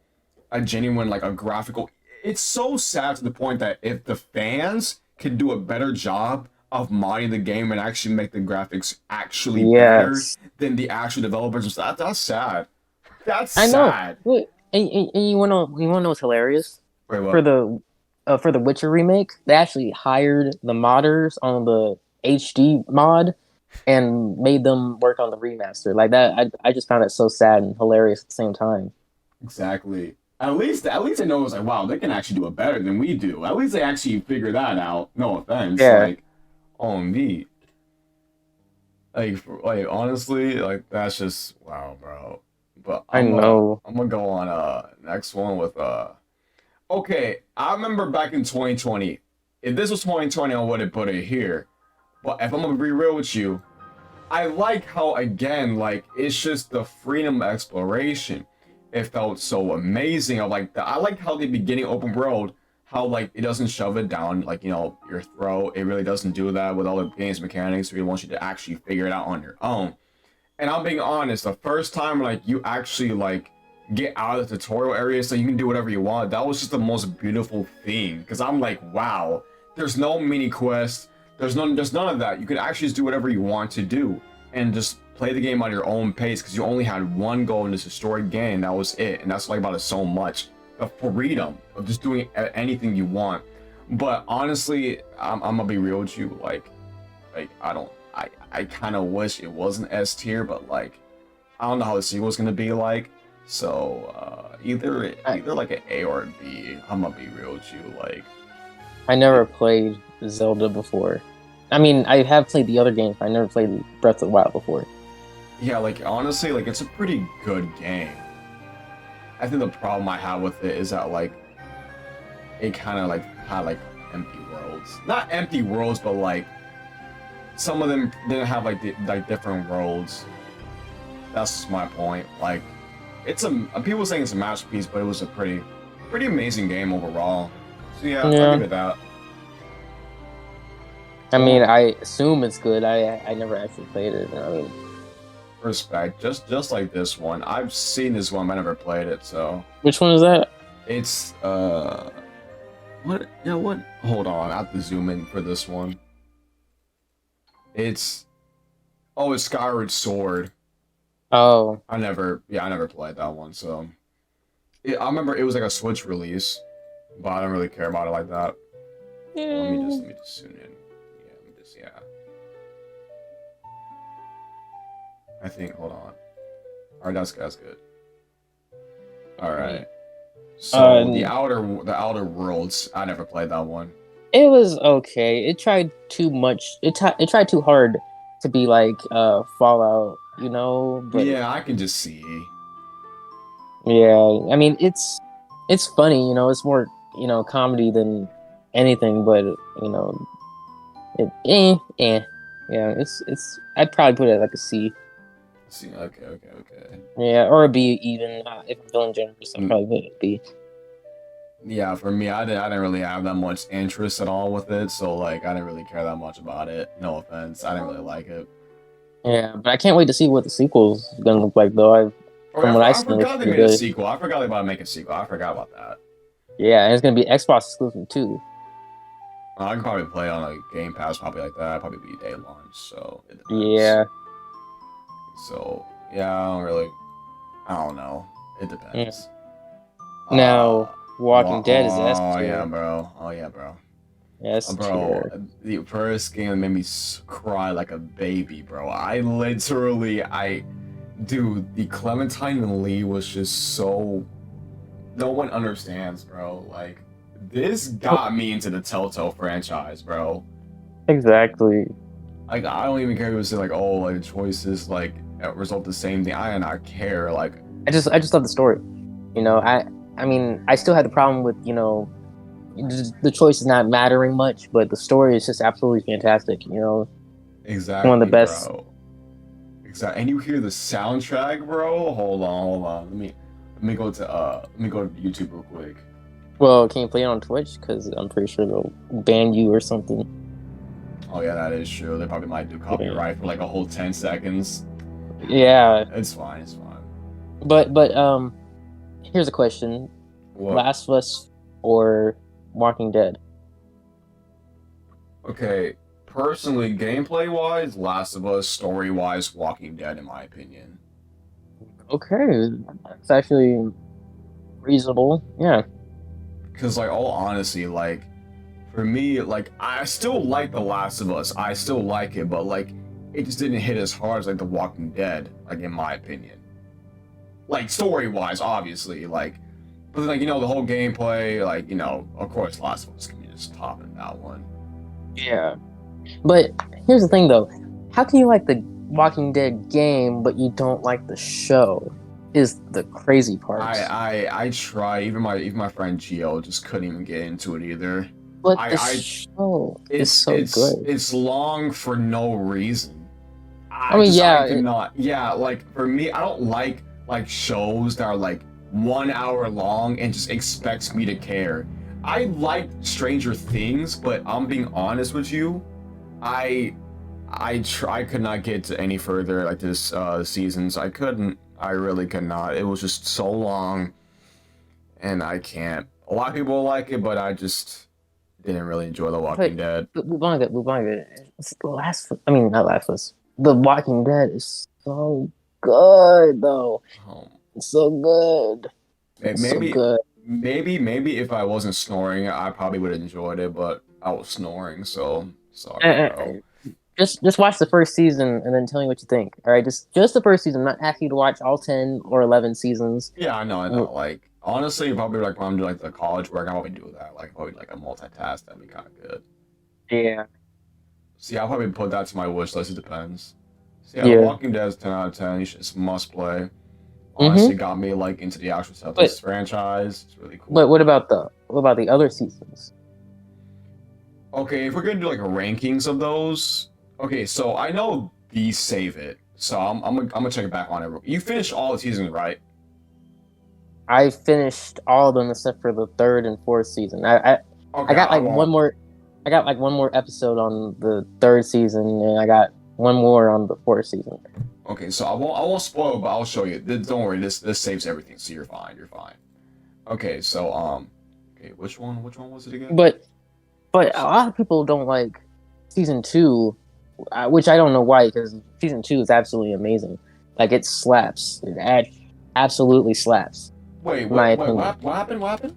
genuine like a graphical. It's so sad to the point that if the fans could do a better job of modding the game and actually make the graphics actually better Yes. than the actual developers, that's sad. That's I know. sad. Wait, and you wanna know what's hilarious? Wait, For what? the Witcher remake, they actually hired the modders on the HD mod and made them work on the remaster. Like that, I just found it so sad and hilarious at the same time. Exactly. At least they know it's like, wow, they can actually do it better than we do. At least they actually figure that out. No offense, Yeah, oh me, like honestly, like that's just wow, bro. But I know. I'm gonna go on next one with okay, I remember back in 2020. If this was 2020, I would have put it here. But if I'm gonna be real with you, I like how again, like it's just the freedom of exploration. It felt so amazing. I like how the beginning open world, how like it doesn't shove it down like your throat. It really doesn't do that with all the game's mechanics. It really wants you to actually figure it out on your own. And I'm being honest, the first time like you actually like get out of the tutorial area so you can do whatever you want, that was just the most beautiful thing. Cause I'm like, wow, there's no mini quest, there's none of that. You can actually just do whatever you want to do and just play the game on your own pace because you only had one goal in this historic game, that was it. And that's like about it so much. The freedom of just doing anything you want. But honestly, I'm gonna be real with you, like I don't I kind of wish it wasn't S tier, but like I don't know how the sequel's gonna be like. So I either like an A or a B. I'm gonna be real with you. I It, never played Zelda before. I mean, I have played the other games, but I never played Breath of the Wild before. yeah, like honestly, like it's a pretty good game. I think the problem I have with it is that like it kind of like had like empty worlds. Not empty worlds, but like some of them didn't have like different worlds. That's my point. Like it's a people saying it's a masterpiece, but it was a pretty amazing game overall. So yeah, I'll Yeah. give it that. I mean, So I assume it's good. I never actually played it. I mean, respect, just like this one. I've seen this one, but I never played it. So which one is that? it's what? Yeah, what? Hold on, I have to zoom in for this one. It's it's Skyward Sword. Oh, I never played that one. So I remember it was like a Switch release, but I don't really care about it like that. yeah. Let me just zoom in. Yeah, let me just yeah. I think hold on. All right, that's good. All right. So Um, the Outer Worlds. I never played that one. it was okay. It tried too much. It tried too hard to be like Fallout, But Yeah, I can just see. yeah, I mean, it's funny, It's more comedy than anything, but you know, yeah. It's. I'd probably put it at like a C. See, okay. Yeah, or a B even. If I'm feeling generous, I'd Mm, probably put it at B. yeah, for me, I didn't really have that much interest at all with it, so like I didn't really care that much about it. No offense, I didn't really like it. Yeah, but I can't wait to see what the sequel's gonna look like though. Oh, From what I I see, it looks forgot they pretty made a good. sequel. I forgot they about to make a sequel. I forgot about that. Yeah, and it's gonna be Xbox exclusive too. I can probably play on like Game Pass, probably like that. Probably be day launch, so it depends. Yeah. So yeah, I don't know. It Yeah. depends. Now, Walking Dead is S Oh yeah, tier. bro. Oh yeah, bro. S Bro, tier. the first game made me cry like a baby, bro. Dude, the Clementine and Lee was just so. No one understands, bro. Like, this got me into the Telltale franchise, bro. Exactly. Like, I don't even care if it was like, oh, like choices like result the same thing. I do not care. Like, I just love the story. You know, I mean, I still had the problem with, the choice is not mattering much, but the story is just absolutely fantastic. One of the exactly, best. bro. Exactly. And you hear the soundtrack, bro. Hold on. Let me go to YouTube real quick. Well, can you play it on Twitch? Because I'm pretty sure they'll ban you or something. Oh yeah, that is true. They probably might do copyright for like a whole 10 seconds. Yeah, It's fine. It's fine. but here's a question: What? Last of Us or Walking Dead? Okay. Personally, gameplay wise, Last of Us, story wise, Walking Dead, in my opinion. Okay, that's actually reasonable. Yeah. Because like, all honesty, like for me, like I still like The Last of Us. I still like it, but like it just didn't hit as hard as like The Walking Dead, like in my opinion. Like story wise, obviously, like, but then, like the whole gameplay, like of course, Last of Us can be just topping that one. Yeah. But here's the thing, though: how can you like the Walking Dead game, but you don't like the show? Is the crazy part. I try. Even my friend Gio just couldn't even get into it either. But the I show is so good. it's long for no reason. I mean, I yeah, cannot. Yeah, like for me, I don't like shows that are like 1 hour long and just expects me to care. I like Stranger Things, but I'm being honest with you, I I could not get to any further like this seasons. I couldn't. I really could not. It was just so long, and I can't. A lot of people like it, but I just didn't really enjoy The Walking but Dead. Bubonic, it's the last. I mean, not Last of Us. The Walking Dead is so good, though. Um, It's so good. It's so maybe good. maybe if I wasn't snoring, I probably would have enjoyed it, but I was snoring, so Uh, sorry, uh, uh, bro. just watch the first season and then tell me what you think. All right, just the first season. I'm not asking you to watch all 10 or 11 seasons. Yeah, I Mm, know. Like honestly, probably like when I'm doing like the college work, I probably do that. Like probably like a multitask. That'd be kind of good. Yeah, See, I'll probably put that to my wish list. It depends. So yeah, The yeah. Walking Dead is 10 out of 10. It's must play. Honestly, Mm-hmm. got me like into the actual stuff. But This franchise, it's really but cool. what about the other seasons? Okay, if we're gonna do like rankings of those, okay, so I know these save it, so I'm gonna check it back on it. You finished all the seasons, right? I finished all of them except for the third and fourth season. I Okay, got I like one won't. more. I got like one more episode on the third season, and I got one more on the fourth season. Okay, so I won't spoil, but I'll show you. Don't worry, this saves everything, so you're fine. You're fine. Okay, so okay, which one was it again? But a lot of people don't like season two, which I don't know why, because season two is absolutely amazing. Like it slaps. Absolutely slaps, Wait, in my what, opinion. what happened? What happened?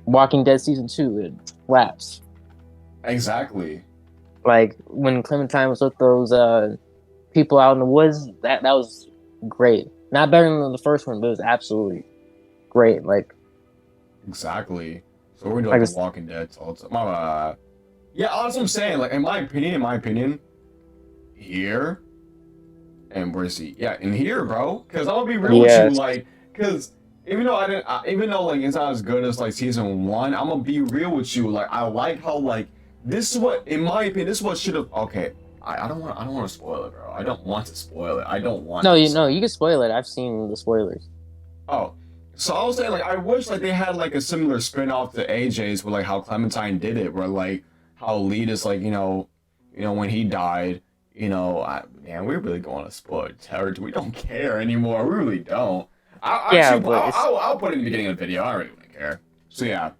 Walking Dead season two, it slaps. Exactly. Like when Clementine was with those people out in the woods, that was great. Not better than the first one, but it was absolutely great. Exactly. So we're gonna do like Like The it's, Walking Dead. So yeah, that's what I'm saying. Like in my opinion, here and where's he? Yeah, in here, bro. Because I'm gonna be real with you, yes, like, because even though like it's not as good as like season one, I'm gonna be real with you. Like, I like how like this is what, in my opinion, this is what should have. Okay, I don't want to spoil it, bro. I don't want to spoil it. I don't want no, to. you can spoil it. I've seen the spoilers. Oh, so I was saying like I wish like they had like a similar spin-off to AJ's where like how Clementine did it, where like how Lead is like when he died, man, we're really going to spoil territory. We don't care anymore. We really don't. Yeah, but it's I'll put it in the beginning of the video. I don't really care. So yeah.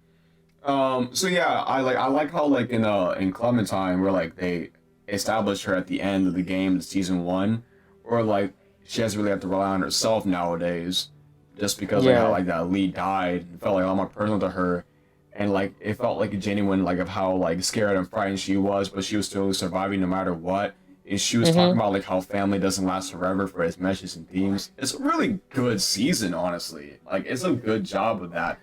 I like how like in Clementine where like they established her at the end of the game, season one, or like she doesn't really have to rely on herself nowadays, just because like how yeah. like that lead died. It felt like a lot more personal to her, and like it felt like a genuine like of how like scared and frightened she was, but she was still surviving no matter what. And she was talking Mm-hmm. about like how family doesn't last forever for its messages and themes. It's a really good season, honestly. Like it's a good job of that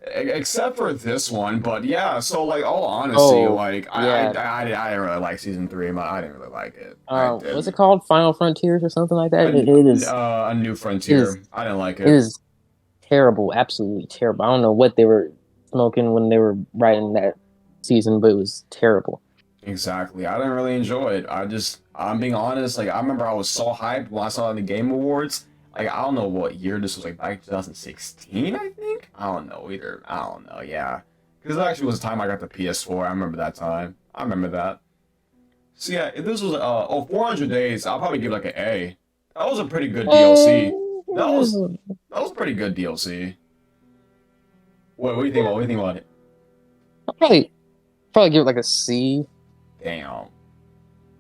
except for this one. But yeah, so like all honesty, Oh, like yeah. I didn't really like season three. I didn't really like it. I What's it didn't. called? Final Frontiers or something like that? A, a new It is frontier. I didn't like it it. is terrible, absolutely terrible. I don't know what they were smoking when they were writing that season, but it was terrible. Exactly. I didn't really enjoy it. I'm being honest. Like I remember I was so hyped when I saw it in the Game Awards. Like I don't know what year this was. Like back 2016, I think. I don't know either. I don't know. Yeah, because it actually was the time I got the PS4. I remember that time. I remember that. So yeah, if this was 400 days, I'll probably give it like an A. That was a pretty good DLC. That was that was pretty good DLC. What do you think about? What do you think about it? I'll probably give it like a C. Damn.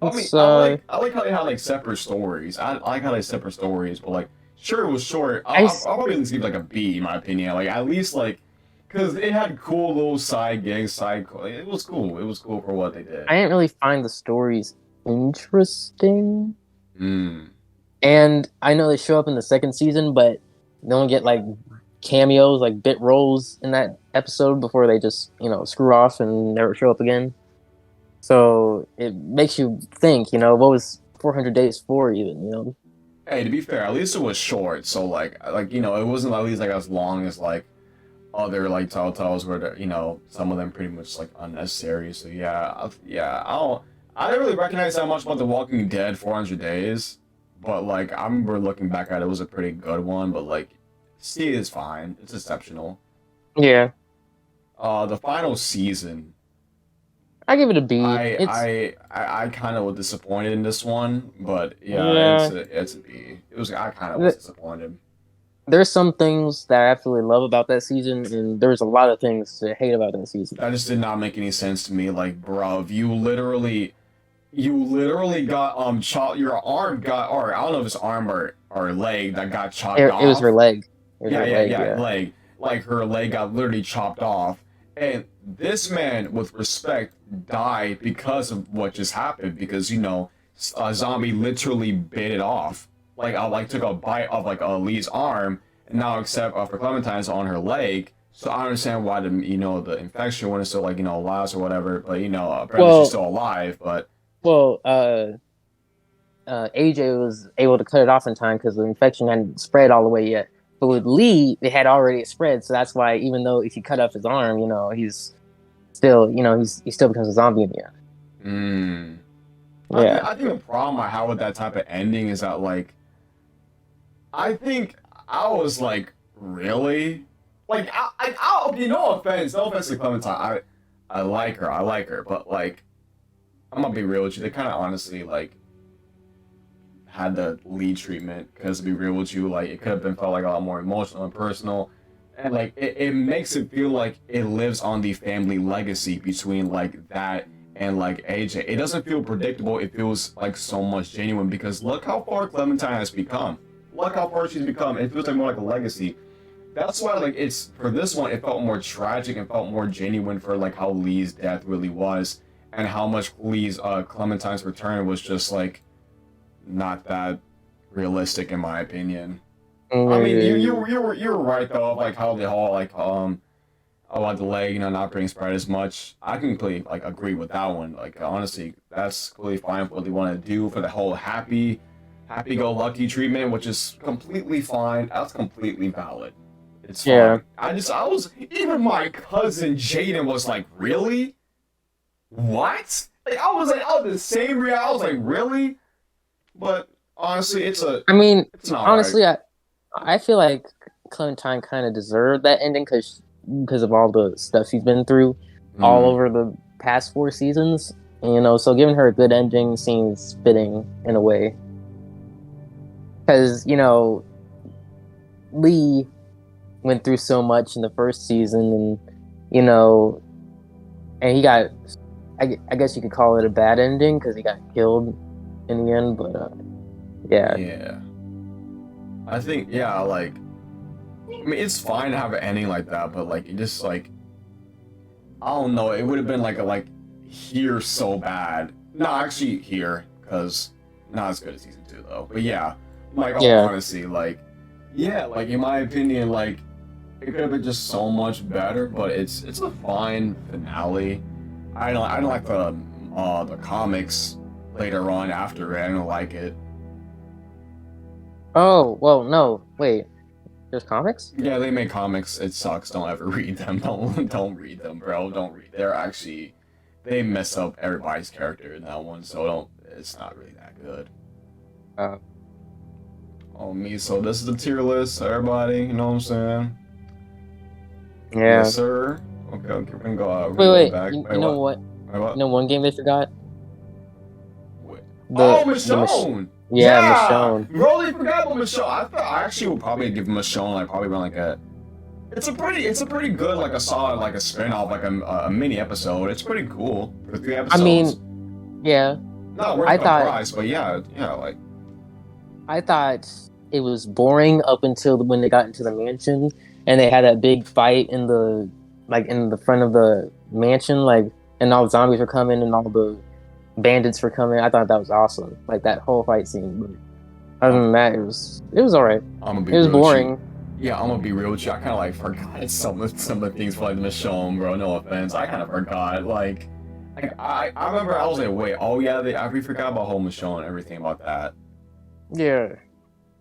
I mean, It's uh I like how they had like separate stories. I like how they separate stories, but like, sure it was short. I I'll s- probably at least give it, like a B in my opinion. Like at least like, cause it had cool little side gigs, it was cool. It was cool for what they did. I didn't really find the stories interesting. Hmm. And I know they show up in the second season, but they only get like cameos, like bit roles in that episode before they just, screw off and never show up again. So it makes you think, what was 400 days for even. Hey, to be fair, at least it was short. So it wasn't at least like as long as like other like Telltales where some of them pretty much like unnecessary. So yeah, yeah, I didn't really recognize that much about The Walking Dead 400 Days, but like I remember looking back at it, it was a pretty good one. But like, C is fine. It's exceptional. Yeah, The final season, I give it a B. It's I kind of was disappointed in this one, but yeah, yeah. it's a B. It was I kind of was th- disappointed. There's some things that I absolutely love about that season, and there's a lot of things to hate about that season. That just did not make any sense to me. Like, bruv, you literally got your arm got, or I don't know if it's arm or leg that got chopped It was her off. leg. It was Yeah, her yeah, leg. yeah, Yeah. leg. Like her leg got literally chopped off. And this man, with respect, died because of what just happened. Because a zombie literally bit it off. Like, I like took a bite of like Lee's arm, and now except for Clementine's on her leg. So I understand why the infection wouldn't still like last or whatever. But apparently she's Well, still alive. But well, AJ was able to cut it off in time because the infection hadn't spread all the way yet. But with Lee, it had already spread, so that's why even though if you cut off his arm, he's still, he still becomes a zombie in the end. hmm. Yeah. I think the problem I have with that type of ending is that like I think I was like, really? Like, okay, no offense to Clementine. I like her, but like, I'm gonna be real with you. They kind of honestly like had the lead treatment because to be real with you, like, it could have been felt like a lot more emotional and personal, and like, it makes it feel like it lives on the family legacy between like that and like AJ. It doesn't feel predictable. It feels like so much genuine because look how far Clementine has become. Look how far she's become. It feels like more like a legacy. That's why like it's for this one it felt more tragic and felt more genuine for like how Lee's death really was and how much Lee's Clementine's return was just like not that realistic in my opinion. I mean you were right though of, like how the whole like about the leg not being spread as much. I can completely like agree with that one. Like honestly, that's completely fine for what they want to do for the whole happy-go-lucky treatment, which is completely fine. That's completely valid. It's Yeah. fine. I was even my cousin Jaden was like, really? What? Like I was the same reaction. I was like, really? But honestly, I mean, it's not right. honestly, I feel like Clementine kind of deserved that ending because of all the stuff she's been through all Hmm. over the past four seasons. So giving her a good ending seems fitting in a way. Because, Lee went through so much in the first season, and, you know, and he got, I guess you could call it a bad ending because he got killed in the end, but, yeah. Yeah. I think, yeah, like, I mean, it's fine to have an ending like that, but like, it just like, I don't know, it would have been like here so bad. No, actually here, because not as good as season 2 though. But yeah, like all Yeah. honesty, like, yeah, like in my opinion, like it could have been just so much better. But it's a fine finale. I don't like the comics later on after it. I don't like it. Oh, well, no, wait. There's comics? Yeah, they make comics. It sucks. Don't ever read them. Don't read them, bro. Don't read. They're actually they mess up everybody's character in that one. So don't. It's not really that good. Uh, Oh me. So this is the tier list. Everybody, you know what I'm saying? yeah. Yes, sir. Okay, okay. We're gonna go. We're gonna Wait. go back. You know what? Wait, what? One game they forgot? Wait. The Oh, Michonne. Yeah, Yeah, Michonne. bro. They forgot about Michonne. I thought I actually would probably give Michonne like probably around like a. It's a pretty good like a solid like a spin-off like a mini episode. It's pretty cool for 3 episodes. I mean, yeah. Not worth I the thought price, but yeah, like I thought it was boring up until when they got into the mansion and they had that big fight in the front of the mansion, and all the zombies were coming and all the bandits were coming. I thought that was awesome, like that whole fight scene. But other than that, it was all right. I'm gonna be It was real with you. boring. Yeah, I'm gonna be real with you. I kind of like forgot some of the things for like Michonne, bro. No offense, I kind of forgot. I remember I was like, wait, oh yeah, we forgot about whole Michonne and everything about that. Yeah.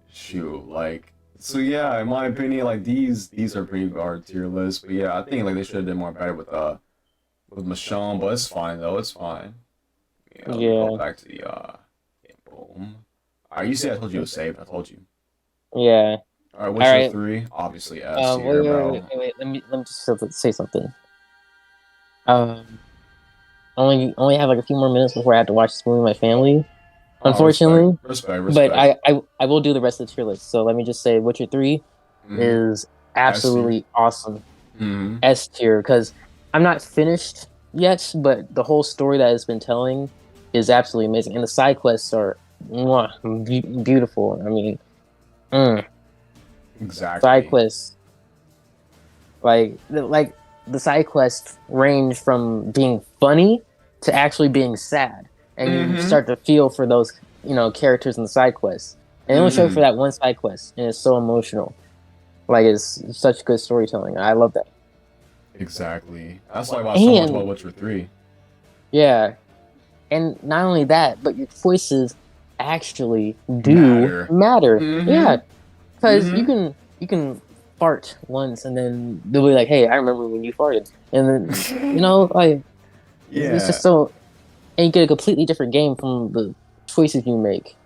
Shoot, like so yeah. In my opinion, like these are pretty hard tier lists, but yeah, I think like they should have done more better with Michonne, but it's fine though. It's fine. Yeah, let me go Yeah. back to the boom. Alright, you said I told you to save. I told you. Yeah. Alright, what's All your right. 3? Obviously S Wait, tier, wait, bro. wait, wait, wait. Let me just say something. Um, only have like a few more minutes before I have to watch this movie with my family, Oh, respect, unfortunately. respect, But respect. I will do the rest of the tier list. So let me just say, Witcher 3 Mm-hmm. is S tier. absolutely awesome. Mm-hmm. S tier, because I'm not finished yet, but the whole story that it's been telling is absolutely amazing, and the side quests are beautiful. I mean, Exactly. side quests like the side quests range from being funny to actually being sad, and you Mm-hmm. start to feel for those characters in the side quests. And they only show Mm-hmm. for that one side quest, and it's so emotional. Like it's such good storytelling. I love that. Exactly. That's why I watched so much And about Witcher 3. yeah, and not only that, but your choices actually do Matter. matter. Mm-hmm. Yeah, because Mm-hmm. you can fart once, and then they'll be like, "Hey, I remember when you farted," and then like it's Yeah. just so, and you get a completely different game from the choices you make.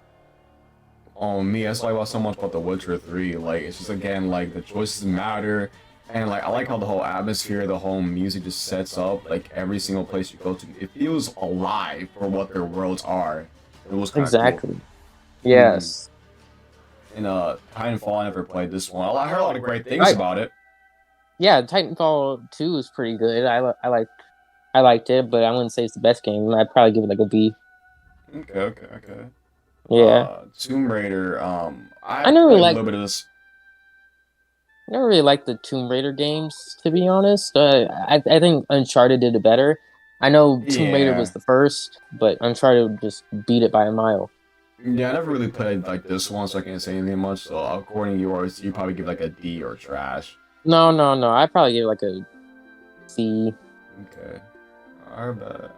Me, that's why I watched so much about The Witcher 3. Like, it's just again, like, the choices matter. And, like, I like how the whole atmosphere, the whole music just sets up, like, every single place you go to. It feels alive for what their worlds are. It was kind of cool. Exactly. Yes. And, Titanfall, I never played this one. I heard a lot of great things Right. about it. Yeah, Titanfall 2 is pretty good. I liked it, but I wouldn't say it's the best game. I'd probably give it like a B. Okay. Yeah. Tomb Raider, I I never played a liked little bit of this. never really liked the Tomb Raider games, to be honest. I think Uncharted did it better. I know Tomb Raider Yeah. was the first, but Uncharted just beat it by a mile. Yeah, I never really played, like, this one, so I can't say anything much. So, according to yours, you probably give, like, a D or trash. No. I'd probably give it like a C. Okay. Alright,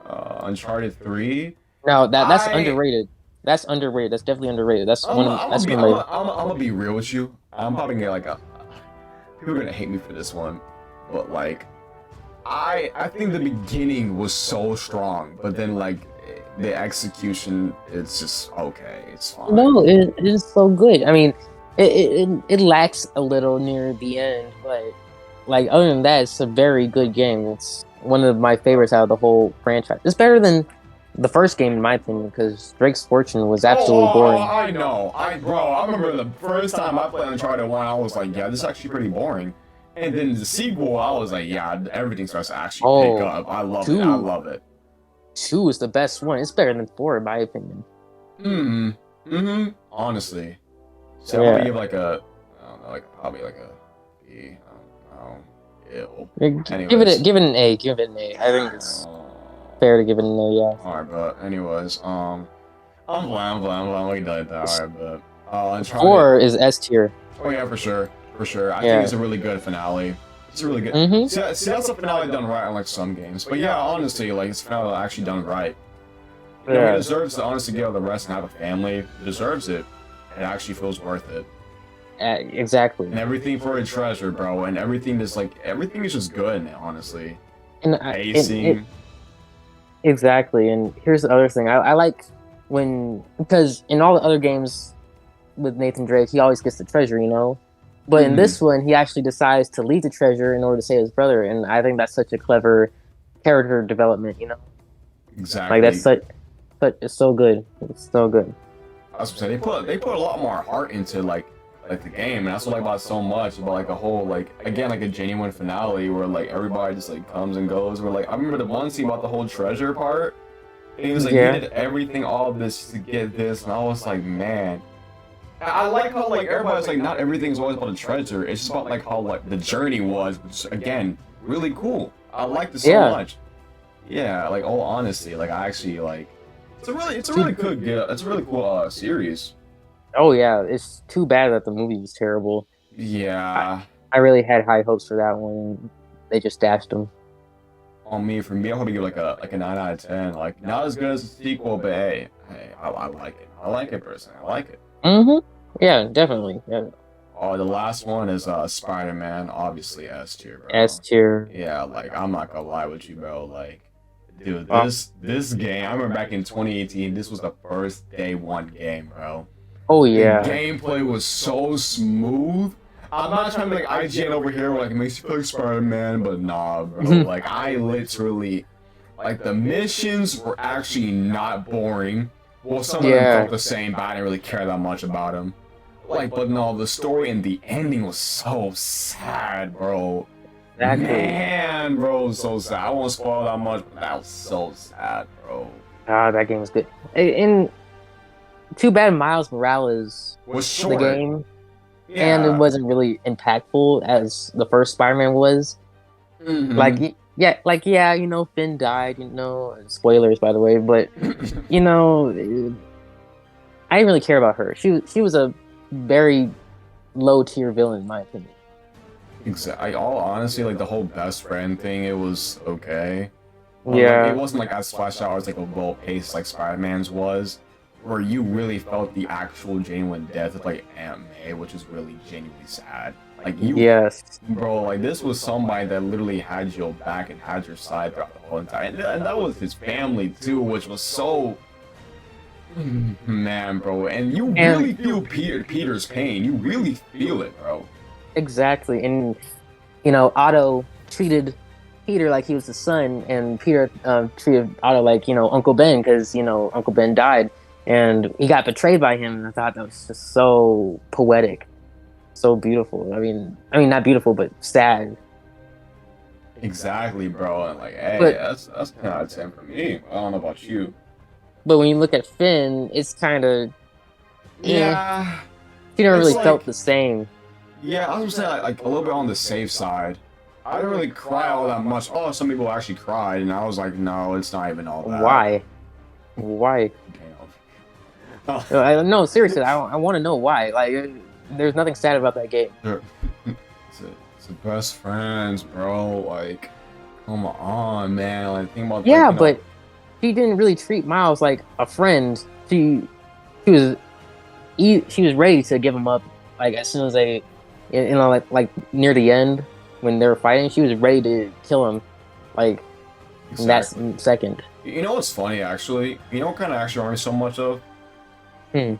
Uncharted 3. No, that's I underrated. That's underrated. That's definitely underrated. That's I'm one of that's one of my I'm gonna be real with you. I'm probably gonna get like a people are gonna hate me for this one, but like I think the beginning was so strong, but then like the execution, it's just okay. It's fine. No, it is so good. I mean, it lacks a little near the end, but like other than that, it's a very good game. It's one of my favorites out of the whole franchise. It's better than the first game, in my opinion, because Drake's Fortune was absolutely Oh, boring. I know. I remember the first time I played Uncharted 1, I was like, yeah, this is actually pretty boring. And then the sequel, I was like, yeah, everything starts to actually pick Oh, up. I love it. I two, love it. two is the best one. It's better than four, in my opinion. Hmm. Mm-hmm. Honestly. So I'll probably Yeah. give like a, I don't know, like probably like a B. I don't know. Ew. Give it Anyways. give it an A. Give it an A. I think it's fair to give it an A. Yeah. Alright, but anyways, I'm glad we did that, alright, but Uncharted. Four is S tier. Oh yeah, for sure. I think Yeah. it's a really good finale. It's a really good. Mm-hmm. See, that's a finale done right on like some games, but yeah, honestly, like it's a finale actually done right. You know, he Yeah. deserves to honestly get all the rest and have a family. He deserves it. It actually feels worth it. Exactly. And everything for a treasure, bro. And everything is like everything is just good, honestly. And Pacing. exactly. And here's the other thing. I like when, because in all the other games with Nathan Drake, he always gets the treasure, you know. But in this one, he actually decides to leave the treasure in order to save his brother, and I think that's such a clever character development, you know. Exactly. Like that's such, but it's so good. It's so good. I was gonna say they put a lot more heart into like the game, and that's what I like about it so much about like a whole like again like a genuine finale where like everybody just like comes and goes. Where like I remember the one scene about the whole treasure part, and he was like Yeah. he did everything all of this to get this, and I was like, man. I like how like everybody's like not everything's always about the treasure. It's just about like how like the journey was, which again really cool. I liked it so Yeah. much. Yeah, like all honesty, like I actually like it's a really good it's a really cool series. Oh yeah. It's too bad that the movie was terrible. Yeah. I really had high hopes for that one. They just dashed them. On me, for me, I probably give like a 9 out of 10. Like not as good as the sequel, but hey, I like it. I like it personally. I like it. Mm-hmm. Yeah, definitely. Yeah. Oh, the last one is Spider-Man, obviously S tier, bro. S tier. Yeah, like I'm not gonna lie with you, bro. Like, dude, Oh. this game, I remember back in 2018, this was the first day one game, bro. Oh The yeah. gameplay was so smooth. I'm not trying to make IGN over here where, like it makes you feel like Spider-Man, but nah, bro. Like I literally, like the missions were actually not boring. Well, some of them Yeah. felt the same, but I didn't really care that much about them. Like, but no, the story and the ending was so sad, bro. Exactly. Man, bro, it was so sad. I won't spoil that much, but that was so sad, bro. Ah, that game was good. And too bad Miles Morales Was the short. game, Yeah. and it wasn't really impactful as the first Spider-Man was. Mhm. Like yeah, you know, Finn died. You know, spoilers by the way, but you know, I didn't really care about her. She was a very low tier villain in my opinion. Exactly. All honestly, like the whole best friend thing, it was okay. But, like, Yeah. it wasn't like as flashed out as like a well paced like Spider-Man's was, where you really felt the actual genuine death of like Aunt May, which is really genuinely sad. Like you, Yes. bro, like this was somebody that literally had your back and had your side throughout the whole entire, and that was his family too, which was so. Man, bro, and you really feel Peter's pain. You really feel it, bro. Exactly. And you know, Otto treated Peter like he was the son, and Peter treated Otto like, you know, Uncle Ben, because you know Uncle Ben died, and he got betrayed by him. And I thought that was just so poetic, so beautiful. I mean, not beautiful, but sad. Exactly, bro. And like, hey, But that's 10 out of 10 for me. I don't know about you. but when you look at Finn, it's kind of Yeah, he never it's really like- felt the same. yeah. I was gonna say like a little bit on the safe side. I didn't really cry all that much. Oh, some people actually cried, and I was like, no, it's not even all that. Why? Why? Damn. Oh. No, seriously, I want to know why. Like, there's nothing sad about that game. It's the best friends, bro. Like, come on, man. Like, think about Yeah, like, you know, but she didn't really treat Miles like a friend. She was she was ready to give him up. Like as soon as they, you know, like near the end when they were fighting, she was ready to kill him. Like in that second. You know what's funny, actually? You know what kind of actually reminds me so much of? Hmm.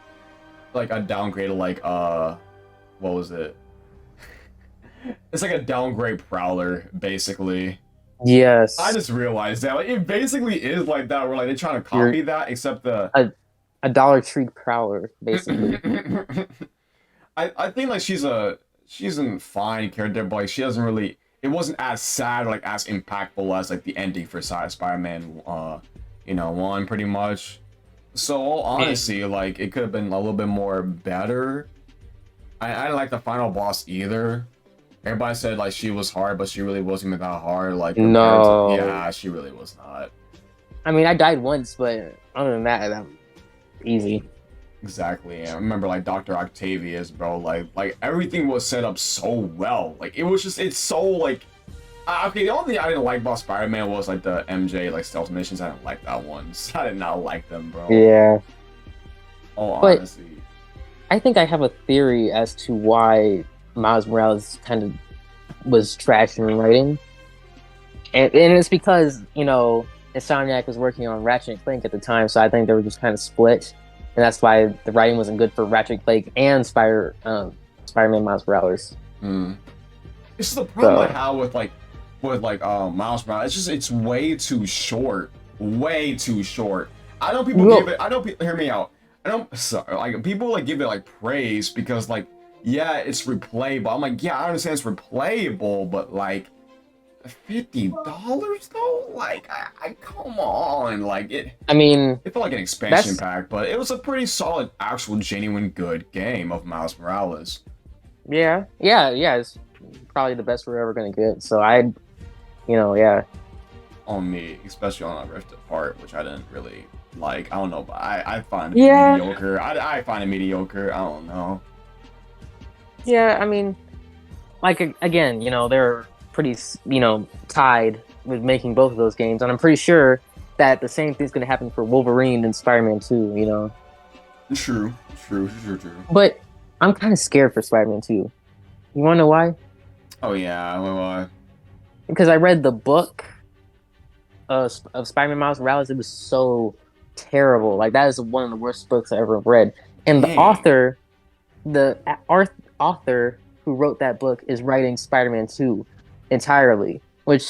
Like a downgrade of like, what was it? It's like a downgrade Prowler, basically. I Yes, just realized that like, it basically is like that. Where like they're trying to you're copy that, except the. a Dollar Tree prowler, basically. I think like she's a fine character, but like she doesn't really. It wasn't as sad, like as impactful as like the ending for Spider-Man, one pretty much. So all And honesty, like it could have been a little bit more better. I didn't like the final boss either. Everybody said like she was hard, but she really wasn't even that hard. Like compared to, no, yeah, she really was not. I mean I died once, but other than that easy. Exactly. I remember like Dr. Octavius, bro. Like everything was set up so well. Like it was just it's so like okay. The only thing I didn't like about Spider-Man was like the MJ like stealth missions. I didn't like that one. I did not like them, bro. Yeah, Oh, but honestly. I think I have a theory as to why Miles Morales kind of was trash in writing, and it's because Insomniac was working on Ratchet and Clank at the time, so I think they were just kind of split, and that's why the writing wasn't good for Ratchet and Clank and Spider-Man Miles Morales. Mm. This is the problem I So have with Miles Morales. It's just it's way too short. Way too short. I know people give well, it I know people hear me out. I don't sorry, like people like give it like praise because like yeah, it's replayable. I'm like, yeah, I understand it's replayable, but like $50 though? Like I come on. Like I mean it felt like an expansion that's pack, but it was a pretty solid, actual, genuine good game of Miles Morales. yeah, it's probably the best we're ever gonna get. So yeah, On me, especially on a Rift Apart, which I didn't really like. I don't know, but I find it yeah, mediocre. I find it mediocre. I don't know. yeah. I mean, like again, they're pretty, tied with making both of those games, and I'm pretty sure that the same thing's gonna happen for Wolverine and Spider-Man 2. True, true. But I'm kind of scared for Spider-Man 2. You want to know why? Oh yeah, well, Because I read the book of Spider-Man Miles Morales. It was so terrible. Like that is one of the worst books I ever read. And dang. the author who wrote that book is writing Spider-Man 2 entirely, which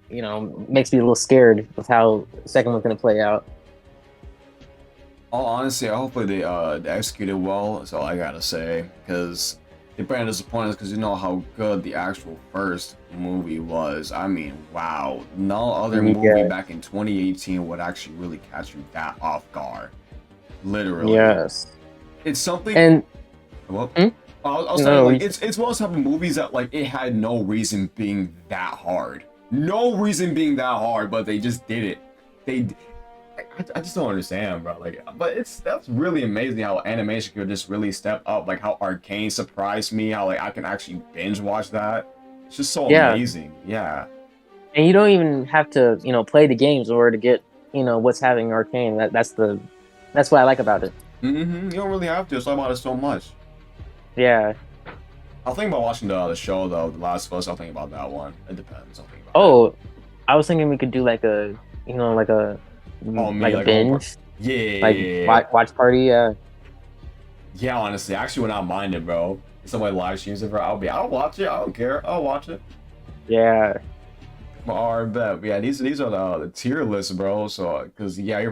makes me a little scared of how the second one's going to play out. All honestly, hopefully they executed well. That's all I gotta say. Because they pretty disappointed because you know how good the actual first movie was. I mean, wow, no other movie Yeah. back in 2018 would actually really catch you that off guard. Literally, Yes. it's something. And Well, hmm? I was saying no, like it's one of those type of movies that like it had no reason being that hard, no reason being that hard, but they just did it. They, I just don't understand, bro. Like, but that's really amazing how animation could just really step up. Like how Arcane surprised me, how like I can actually binge watch that. It's just so yeah. amazing. Yeah. And you don't even have to, play the games in order to get, what's happening in Arcane. That's what I like about it. You don't really have to. It's all about it so much. Yeah. I'll think about watching the show though, The Last of Us. I'll think about that one. It depends. I'll think about it. Oh, I was thinking we could do like a, Oh, me, like a like a whole binge, Yeah, like watch party. Yeah. yeah. Honestly, I actually would not mind it, bro. If somebody live streams it, bro, I'll watch it. I don't care. I'll watch it. Yeah. Alright, bet. Yeah, these are the tier lists, bro. So, cause yeah, you're